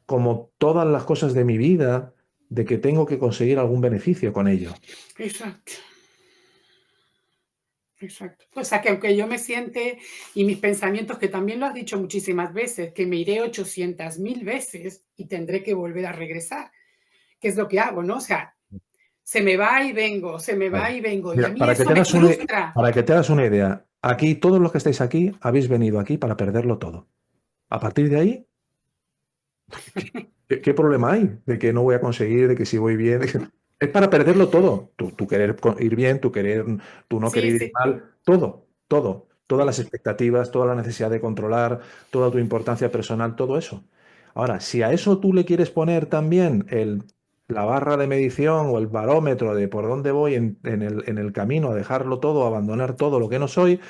como todas las cosas de mi vida, de que tengo que conseguir algún beneficio con ello. Exacto. Exacto. O sea, que aunque yo me siente y mis pensamientos, que también lo has dicho muchísimas veces, que me iré 800.000 veces y tendré que volver a regresar, que es lo que hago, ¿no? O sea, se me va y vengo, se me va y vengo. Mira, y a mí eso me frustra. para que te hagas una idea, aquí, todos los que estáis aquí, habéis venido aquí para perderlo todo. A partir de ahí, ¿qué problema hay? De que no voy a conseguir, de que si voy bien. Es para perderlo todo. Tu querer ir bien, tu no querer ir mal, todo, todo. Todas las expectativas, toda la necesidad de controlar, toda tu importancia personal, todo eso. Ahora, si a eso tú le quieres poner también la barra de medición o el barómetro de por dónde voy en el camino, a dejarlo todo, abandonar todo lo que no soy,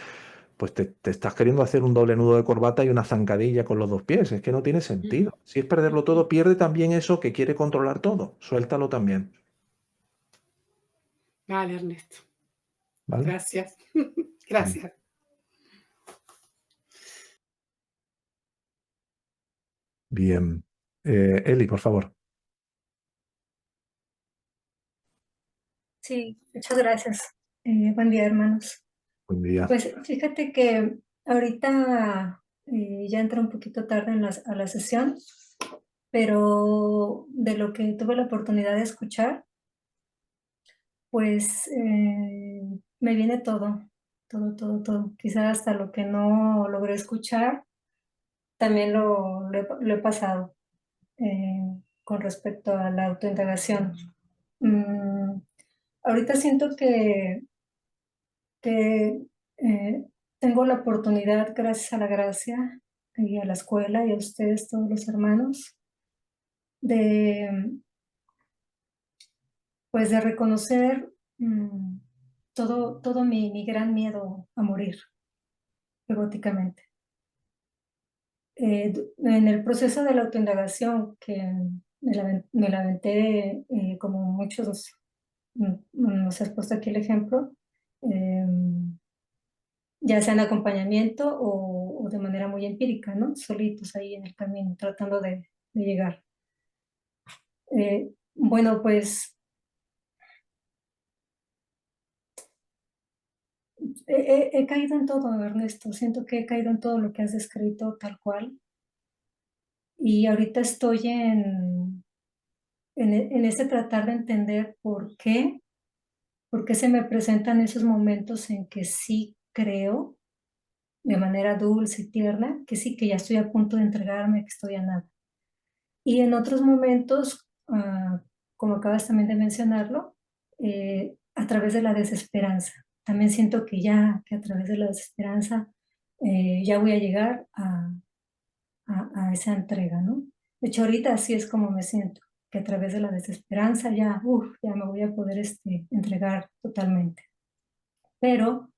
pues te estás queriendo hacer un doble nudo de corbata y una zancadilla con los 2 pies. Es que no tiene sentido. Si es perderlo todo, pierde también eso que quiere controlar todo. Suéltalo también. Vale, Ernesto. ¿Vale? Gracias. Gracias. Bien. Eli, por favor. Sí, muchas gracias. Buen día, hermanos. Buen día. Pues fíjate que ahorita ya entré un poquito tarde a la sesión, pero de lo que tuve la oportunidad de escuchar, pues me viene todo, todo, todo, todo. Quizá hasta lo que no logré escuchar, también lo he pasado con respecto a la autoindagación. Ahorita siento que tengo la oportunidad, gracias a la gracia y a la escuela y a ustedes, todos los hermanos, de, pues de reconocer todo mi gran miedo a morir egóticamente. En el proceso de la autoindagación, que me la aventé como muchos nos has puesto aquí el ejemplo, ya sea en acompañamiento o de manera muy empírica, ¿no? Solitos ahí en el camino, tratando de llegar. Bueno, pues he caído en todo, Ernesto. Siento que he caído en todo lo que has descrito tal cual. Y ahorita estoy en ese tratar de entender por qué se me presentan esos momentos en que sí creo de manera dulce y tierna, que sí, que ya estoy a punto de entregarme, que estoy a nada. Y en otros momentos, como acabas también de mencionarlo, a través de la desesperanza. También siento que a través de la desesperanza ya voy a llegar a esa entrega, ¿no? De hecho, ahorita así es como me siento, que a través de la desesperanza ya me voy a poder entregar totalmente. Pero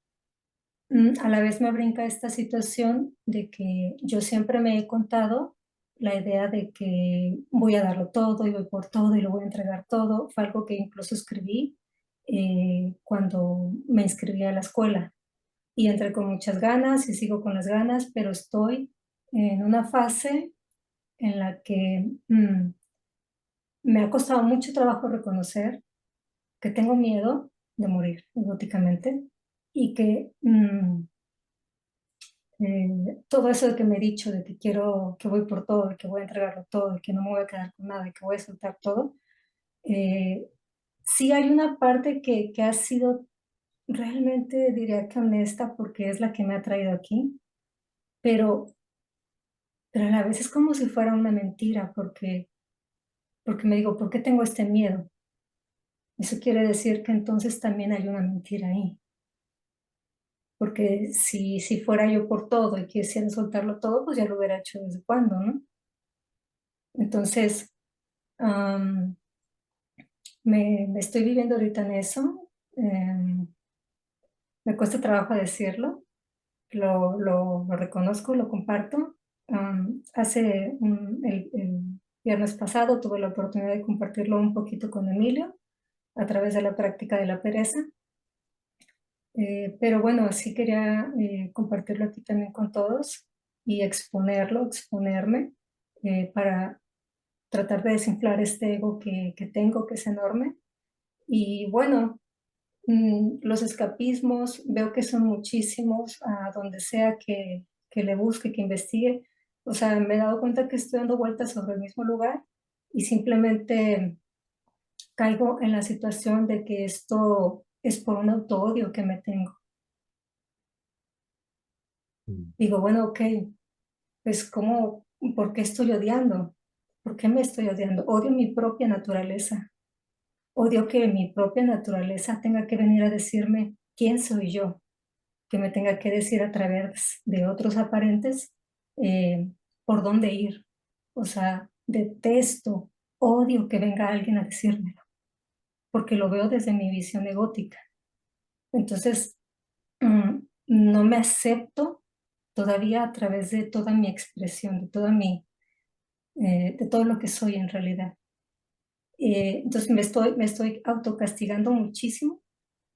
a la vez me brinca esta situación de que yo siempre me he contado la idea de que voy a darlo todo y voy por todo y lo voy a entregar todo. Fue algo que incluso escribí cuando me inscribí a la escuela. Y entré con muchas ganas y sigo con las ganas, pero estoy en una fase en la que me ha costado mucho trabajo reconocer que tengo miedo de morir egóticamente y que todo eso de que me he dicho, de que quiero, que voy por todo, de que voy a entregarlo todo, de que no me voy a quedar con nada, de que voy a soltar todo, sí hay una parte que ha sido realmente, diría que honesta, porque es la que me ha traído aquí, pero, pero a la vez es como si fuera una mentira, porque me digo, ¿por qué tengo este miedo? Eso quiere decir que entonces también hay una mentira ahí. Porque si fuera yo por todo y quisiera soltarlo todo, pues ya lo hubiera hecho desde cuándo, ¿no? Entonces, me estoy viviendo ahorita en eso. Me cuesta trabajo decirlo, lo reconozco, lo comparto. El viernes pasado tuve la oportunidad de compartirlo un poquito con Emilio a través de la práctica de la pereza. Pero bueno, sí quería compartirlo aquí también con todos y exponerme para tratar de desinflar este ego que tengo, que es enorme. Y bueno, los escapismos veo que son muchísimos a donde sea que le busque, que investigue. O sea, me he dado cuenta que estoy dando vueltas sobre el mismo lugar y simplemente caigo en la situación de que esto es por un autoodio que me tengo. Digo, bueno, ok, pues ¿cómo, por qué estoy odiando? ¿Por qué me estoy odiando? Odio mi propia naturaleza. Odio que mi propia naturaleza tenga que venir a decirme quién soy yo, que me tenga que decir a través de otros aparentes por dónde ir. O sea, detesto, odio que venga alguien a decírmelo, porque lo veo desde mi visión egótica. Entonces, no me acepto todavía a través de toda mi expresión, de todo lo que soy en realidad. Entonces me estoy autocastigando muchísimo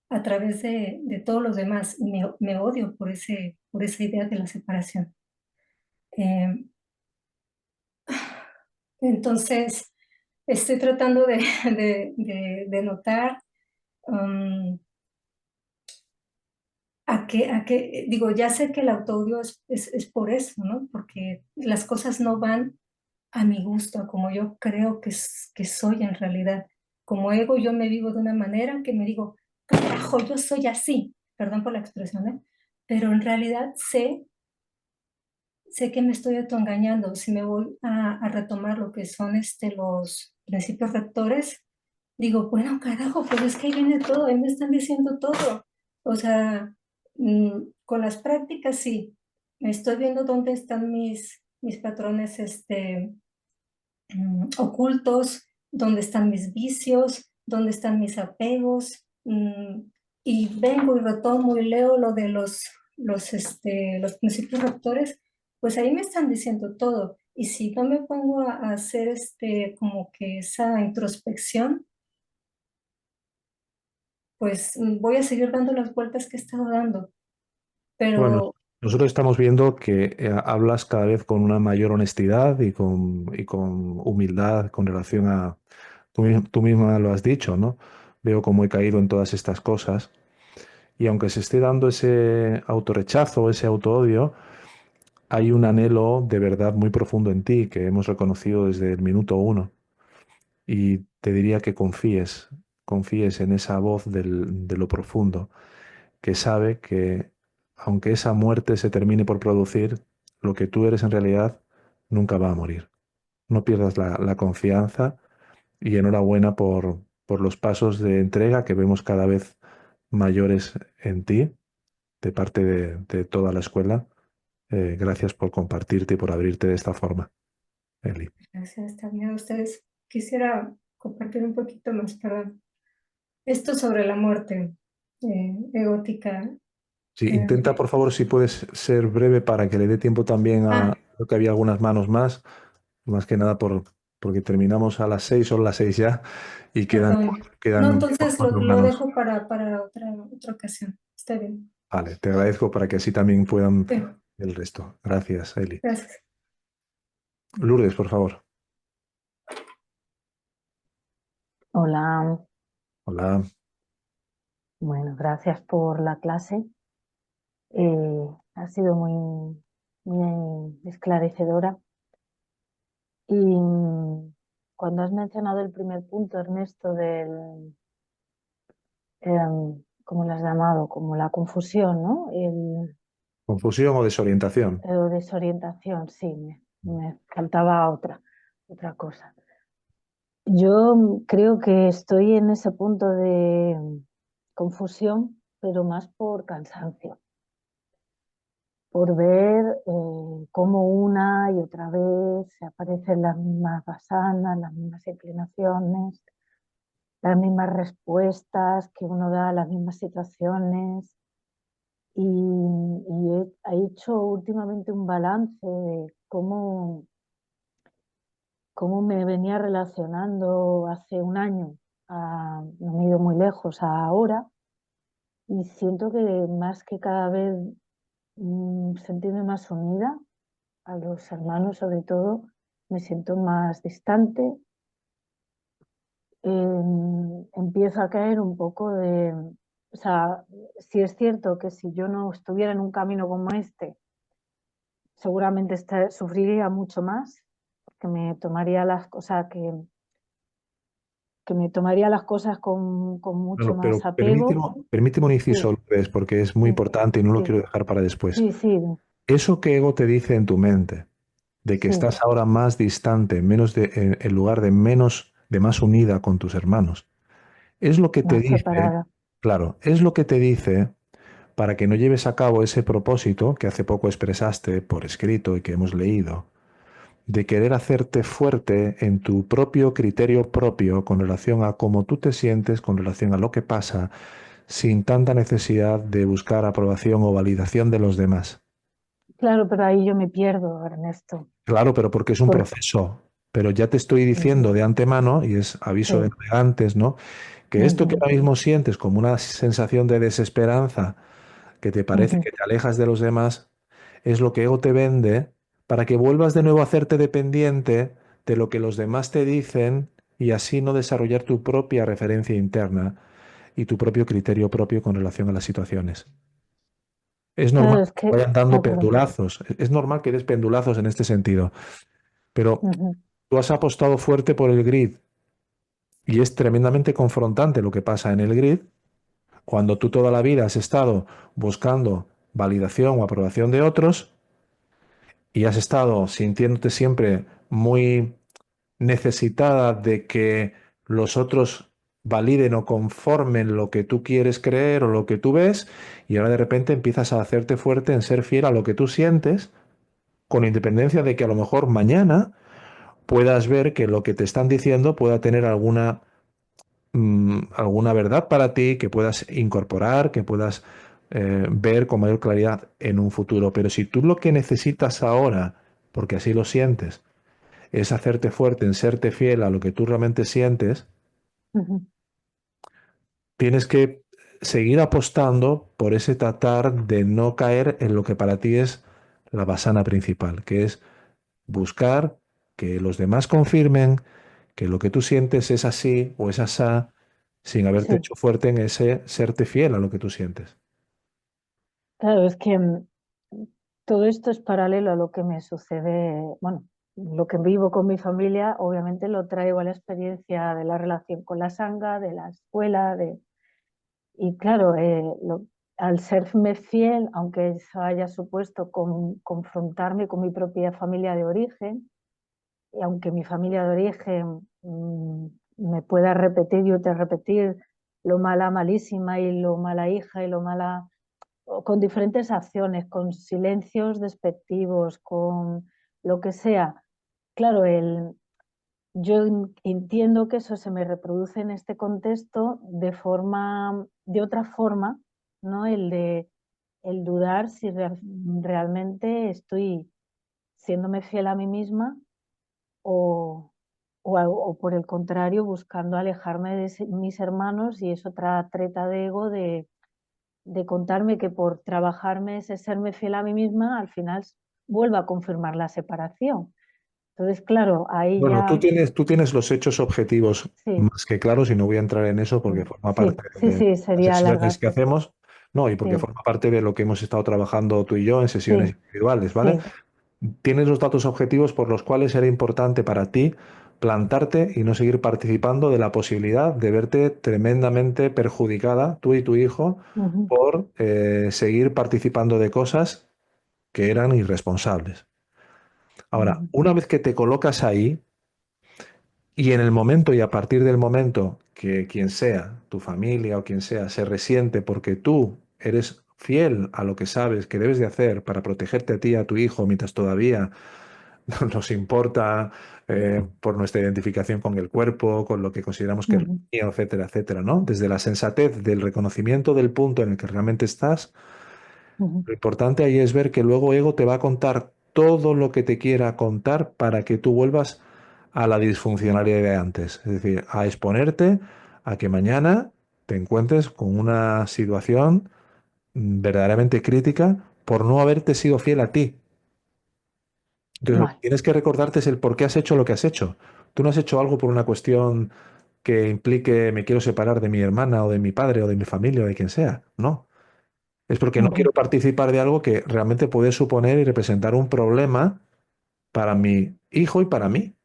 a través de todos los demás. Y me odio por esa idea de la separación. Eh, entonces, estoy tratando de notar digo, ya sé que el autoodio es por eso, ¿no? Porque las cosas no van a mi gusto, a como yo creo que soy en realidad. Como ego, yo me vivo de una manera que me digo, carajo, yo soy así, perdón por la expresión, ¿eh? Pero en realidad sé que me estoy autoengañando. Si me voy a retomar lo que son los principios rectores, digo, bueno, carajo, pues es que ahí viene todo, ahí me están diciendo todo. O sea, con las prácticas sí, estoy viendo dónde están mis patrones ocultos, dónde están mis vicios, dónde están mis apegos, y vengo y retomo y leo lo de los principios rectores, pues ahí me están diciendo todo. Y si no me pongo a hacer como que esa introspección, pues voy a seguir dando las vueltas que he estado dando. Bueno, Pero nosotros estamos viendo que hablas cada vez con una mayor honestidad y con humildad con relación a... Tú misma lo has dicho, ¿no? Veo cómo he caído en todas estas cosas. Y aunque se esté dando ese autorrechazo, ese autoodio, hay un anhelo de verdad muy profundo en ti que hemos reconocido desde el minuto uno. Y te diría que confíes en esa voz de lo profundo, que sabe que aunque esa muerte se termine por producir, lo que tú eres en realidad nunca va a morir. No pierdas la confianza y enhorabuena por los pasos de entrega que vemos cada vez mayores en ti, de parte de toda la escuela. Gracias por compartirte y por abrirte de esta forma, Eli. gracias también a ustedes. Quisiera compartir un poquito más, perdón. Esto sobre la muerte egótica. Sí, eh, intenta, por favor, si puedes ser breve para que le dé tiempo también a... ah, Creo que había algunas manos más que nada porque terminamos a las 6, son las 6 ya, y perdón. No, quedan entonces cuatro lo manos. dejo para otra ocasión. Está bien. Vale, te agradezco para que así también puedan Sí, el resto. Gracias, Eli. gracias. Lourdes, por favor. Hola, Hola. bueno, gracias por la clase. Ha sido muy esclarecedora. Y cuando has mencionado el primer punto, Ernesto, ¿cómo lo has llamado? Como la confusión, ¿no? ¿Confusión o desorientación? O desorientación, sí, me faltaba otra cosa. Yo creo que estoy en ese punto de confusión, pero más por cansancio. Por ver cómo una y otra vez se aparecen las mismas basanas, las mismas inclinaciones, las mismas respuestas que uno da a las mismas situaciones. Y he hecho últimamente un balance de cómo me venía relacionando hace un año, no me he ido muy lejos, a ahora, y siento que más que cada vez sentirme más unida a los hermanos, sobre todo, me siento más distante. Empiezo a caer un poco o sea, si es cierto que si yo no estuviera en un camino como este, seguramente sufriría mucho más, porque me tomaría las cosas que me tomaría las cosas con mucho Bueno, más pero apego. permíteme un Sí, inciso, Lourdes, porque es muy sí, importante y no lo sí, quiero dejar para después. sí, sí, Eso que ego te dice en tu mente, de que sí, estás ahora más distante, en lugar de de más unida con tus hermanos, es lo que te más dice, separada. claro, es lo que te dice para que no lleves a cabo ese propósito que hace poco expresaste por escrito y que hemos leído, de querer hacerte fuerte en tu propio criterio propio con relación a cómo tú te sientes, con relación a lo que pasa, sin tanta necesidad de buscar aprobación o validación de los demás. Claro, pero ahí yo me pierdo, Ernesto. Claro, pero porque es un Por- proceso. Pero ya te estoy diciendo de antemano, y es aviso de Sí. navegantes, ¿no? Que esto que Ujú, ahora mismo sientes como una sensación de desesperanza, que te parece ujú. que te alejas de los demás, es lo que ego te vende para que vuelvas de nuevo a hacerte dependiente de lo que los demás te dicen y así no desarrollar tu propia referencia interna y tu propio criterio propio con relación a las situaciones. Es normal Claro, es que te que, vayan dando perdón. pendulazos, es normal que des pendulazos en este sentido, pero Ujú, tú has apostado fuerte por el grid y es tremendamente confrontante lo que pasa en el grid cuando tú toda la vida has estado buscando validación o aprobación de otros y has estado sintiéndote siempre muy necesitada de que los otros validen o conformen lo que tú quieres creer o lo que tú ves, y ahora de repente empiezas a hacerte fuerte en ser fiel a lo que tú sientes, con independencia de que a lo mejor mañana puedas ver que lo que te están diciendo pueda tener alguna verdad para ti, que puedas incorporar, que puedas ver con mayor claridad en un futuro. Pero si tú lo que necesitas ahora, porque así lo sientes, es hacerte fuerte en serte fiel a lo que tú realmente sientes, ujú. tienes que seguir apostando por ese tratar de no caer en lo que para ti es la basana principal, que es buscar que los demás confirmen que lo que tú sientes es así o es asá, sin haberte Sí, hecho fuerte en ese serte fiel a lo que tú sientes. claro, es que todo esto es paralelo a lo que me sucede, bueno, lo que vivo con mi familia, obviamente lo traigo a la experiencia de la relación con la sanga, de la escuela, y claro, al serme fiel, aunque eso haya supuesto confrontarme con mi propia familia de origen, y aunque mi familia de origen me pueda repetir y otra repetir lo mala malísima y lo mala hija y lo mala, o con diferentes acciones, con silencios despectivos, con lo que sea. Claro, yo entiendo que eso se me reproduce en este contexto de otra forma, ¿no? El dudar si realmente estoy siéndome fiel a mí misma o, o por el contrario, buscando alejarme de mis hermanos, y es otra treta de ego de contarme que por trabajarme ese serme fiel a mí misma, al final vuelva a confirmar la separación. Entonces, claro, ahí Bueno, ya, tú tienes los hechos objetivos sí, más que claros y no voy a entrar en eso porque forma parte sí, de sí, las sería sesiones que alargarte. hacemos, no, y porque Sí, forma parte de lo que hemos estado trabajando tú y yo en sesiones sí, individuales, ¿vale? sí. Tienes los datos objetivos por los cuales era importante para ti plantarte y no seguir participando de la posibilidad de verte tremendamente perjudicada, tú y tu hijo, Ujú, por seguir participando de cosas que eran irresponsables. Ahora, ujú, una vez que te colocas ahí y en el momento y a partir del momento que quien sea, tu familia o quien sea, se resiente porque tú eres fiel a lo que sabes que debes de hacer para protegerte a ti y a tu hijo mientras todavía no nos importa por nuestra identificación con el cuerpo, con lo que consideramos que es ujú, mío, etcétera, etcétera, ¿no? Desde la sensatez del reconocimiento del punto en el que realmente estás, ujú. lo importante ahí es ver que luego ego te va a contar todo lo que te quiera contar para que tú vuelvas a la disfuncionalidad de antes, es decir, a exponerte a que mañana te encuentres con una situación verdaderamente crítica por no haberte sido fiel a ti. Entonces, lo que Vale. tienes que recordarte es el por qué has hecho lo que has hecho. Tú no has hecho algo por una cuestión que implique me quiero separar de mi hermana o de mi padre o de mi familia o de quien sea. No. Es porque no Ujú, quiero participar de algo que realmente puede suponer y representar un problema para mi hijo y para mí,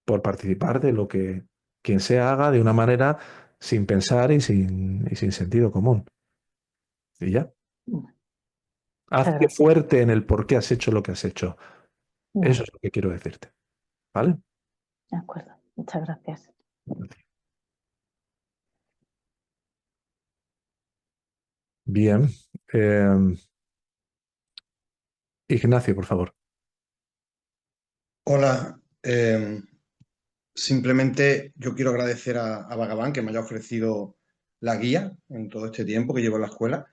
por participar de lo que quien sea haga de una manera sin pensar y sin sentido común. Y ya. ujú. Muchas Hazte gracias. fuerte en el por qué has hecho lo que has hecho. Eso Vale, es lo que quiero decirte. ¿Vale? de acuerdo. Muchas gracias. Bien. Eh, Ignacio, por favor. Hola, simplemente yo quiero agradecer a Bhagavan que me haya ofrecido la guía en todo este tiempo que llevo en la escuela.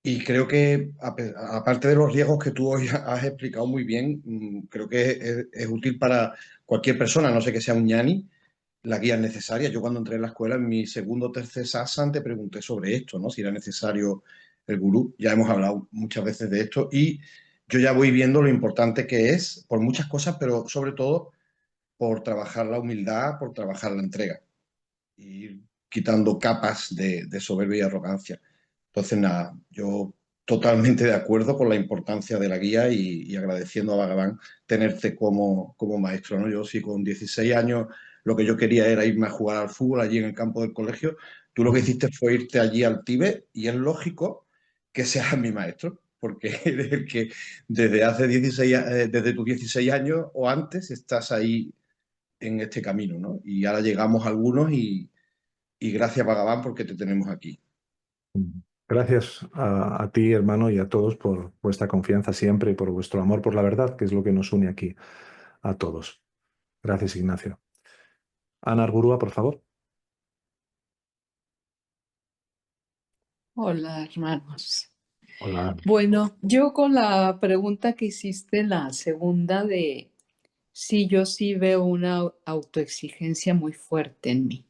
Y creo que, aparte de los riesgos que tú hoy has explicado muy bien, creo que es útil para cualquier persona, no sé que sea un ñani, la guía es necesaria. Yo cuando entré en la escuela, en mi segundo o tercer satsang, te pregunté sobre esto, ¿no? Si era necesario el gurú. Ya hemos hablado muchas veces de esto y yo ya voy viendo lo importante que es por muchas cosas, pero sobre todo por trabajar la humildad, por trabajar la entrega y ir quitando capas de soberbia y arrogancia. Entonces, nada, yo totalmente de acuerdo con la importancia de la guía y agradeciendo a Bhagavan tenerte como maestro, ¿no? Yo sí, con 16 años lo que yo quería era irme a jugar al fútbol allí en el campo del colegio. Tú lo que hiciste fue irte allí al Tíbet y es lógico que seas mi maestro, porque eres el que desde hace 16, desde tus 16 años o antes estás ahí en este camino, ¿no? Y ahora llegamos algunos y gracias, Bhagavan, porque te tenemos aquí. Gracias a ti, hermano, y a todos por vuestra confianza siempre y por vuestro amor por la verdad, que es lo que nos une aquí a todos. Gracias, Ignacio. Ana Argurúa, por favor. Hola, hermanos. Hola. Bueno, yo con la pregunta que hiciste, la segunda de si yo sí veo una autoexigencia muy fuerte en mí.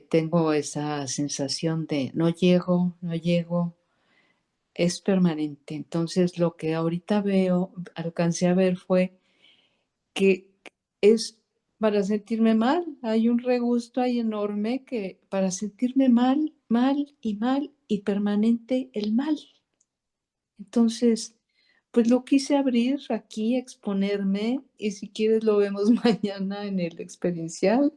Tengo esa sensación de no llego, es permanente. Entonces, lo que ahorita alcancé a ver fue que es para sentirme mal. Hay un regusto ahí enorme que para sentirme mal y permanente el mal. Entonces, pues lo quise abrir aquí, exponerme, y si quieres lo vemos mañana en el experiencial,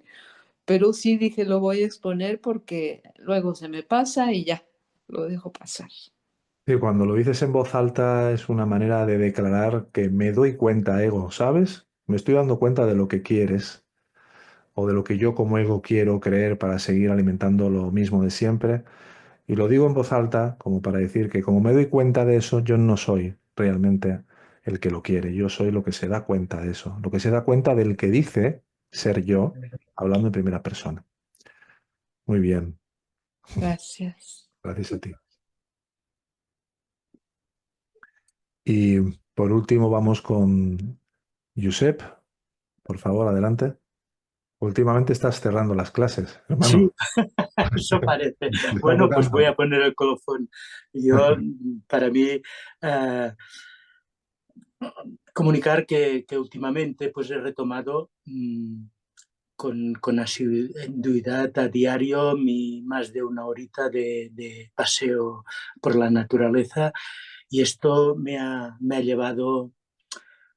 pero sí dije lo voy a exponer porque luego se me pasa y ya, lo dejo pasar. Sí, cuando lo dices en voz alta es una manera de declarar que me doy cuenta, ego, ¿sabes? Me estoy dando cuenta de lo que quieres o de lo que yo como ego quiero creer para seguir alimentando lo mismo de siempre. Y lo digo en voz alta como para decir que como me doy cuenta de eso, yo no soy realmente el que lo quiere, yo soy lo que se da cuenta de eso, lo que se da cuenta del que dice ser yo, hablando en primera persona. Muy bien. Gracias. Gracias a ti. Y por último vamos con Josep. Por favor, adelante. Últimamente estás cerrando las clases, hermano. Sí, eso parece. Te está Bueno, pues voy tocando. a poner el colofón. Yo, para mí, comunicar que últimamente pues he retomado con asiduidad a diario más de una horita de paseo por la naturaleza, y esto me ha llevado,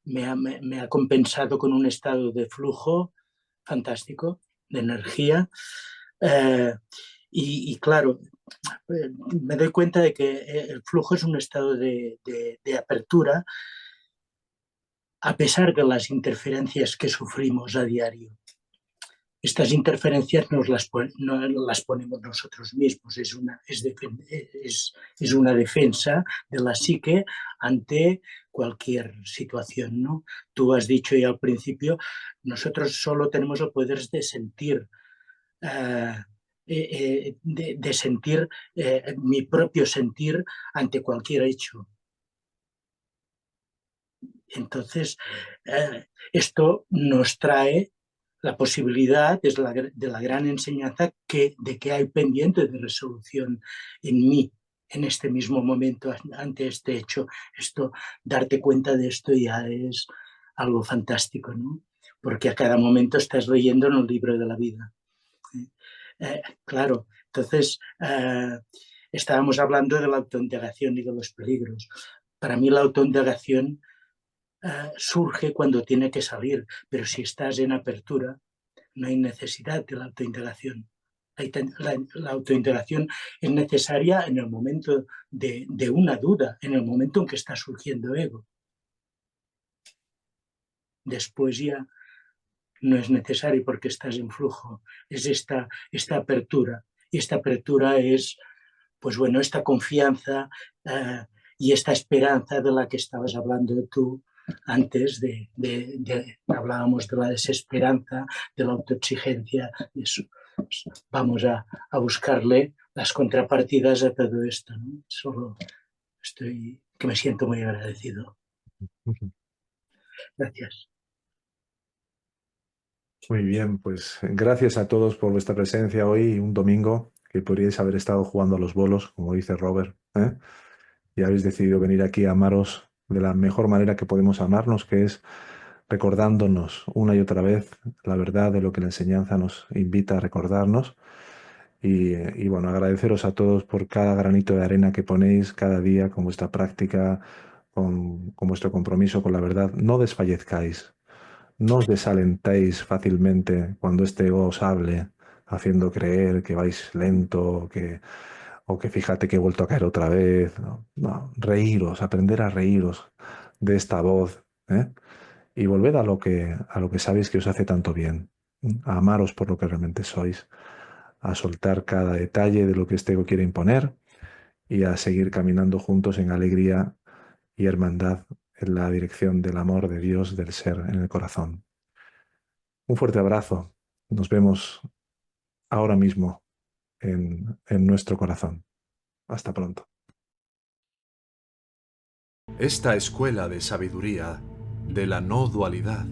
me ha compensado con un estado de flujo fantástico, de energía. Y claro, me doy cuenta de que el flujo es un estado de apertura a pesar de las interferencias que sufrimos a diario. Estas interferencias no las ponemos nosotros mismos, es una defensa de la psique ante cualquier situación, ¿no? Tú has dicho ya al principio, nosotros solo tenemos el poder de sentir, de sentir mi propio sentir ante cualquier hecho. Entonces, esto nos trae la posibilidad, es de la gran enseñanza de que hay pendiente de resolución en mí, en este mismo momento, ante este hecho. Darte cuenta de esto ya es algo fantástico, ¿no? Porque a cada momento estás leyendo en el libro de la vida. Claro, entonces estábamos hablando de la autoindagación y de los peligros. Para mí la autoindagación surge cuando tiene que salir, pero si estás en apertura, no hay necesidad de la autoindagación. La autoindagación es necesaria en el momento de una duda, en el momento en que está surgiendo ego. Después ya no es necesario porque estás en flujo. Es esta apertura. Y esta apertura es, pues bueno, esta confianza y esta esperanza de la que estabas hablando tú antes, hablábamos de la desesperanza, de la autoexigencia, de eso. pues vamos a buscarle las contrapartidas a todo esto, ¿no? Solo que me siento muy agradecido. Gracias. Muy bien, pues gracias a todos por vuestra presencia hoy, un domingo, que podríais haber estado jugando a los bolos, como dice Robert, ¿eh? Y habéis decidido venir aquí a amaros de la mejor manera que podemos amarnos, que es recordándonos una y otra vez la verdad de lo que la enseñanza nos invita a recordarnos. Y bueno, agradeceros a todos por cada granito de arena que ponéis cada día con vuestra práctica, con vuestro compromiso con la verdad. No desfallezcáis, no os desalentéis fácilmente cuando este ego os hable, haciendo creer que vais lento o que fíjate que he vuelto a caer otra vez. No, no, reíros, aprender a reíros de esta voz, ¿eh? Y volved a lo que sabéis que os hace tanto bien, a amaros por lo que realmente sois, a soltar cada detalle de lo que este ego quiere imponer y a seguir caminando juntos en alegría y hermandad en la dirección del amor de Dios, del ser en el corazón. Un fuerte abrazo. Nos vemos ahora mismo en nuestro corazón. Hasta pronto. Esta escuela de sabiduría de la no dualidad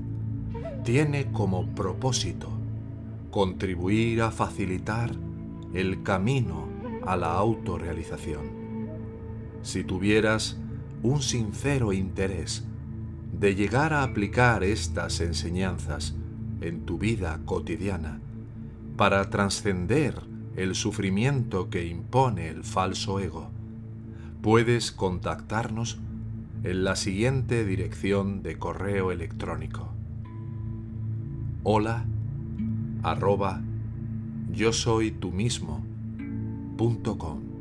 tiene como propósito contribuir a facilitar el camino a la autorrealización. Si tuvieras un sincero interés de llegar a aplicar estas enseñanzas en tu vida cotidiana para trascender el sufrimiento que impone el falso ego, puedes contactarnos en la siguiente dirección de correo electrónico: hola@yosoytumismo.com.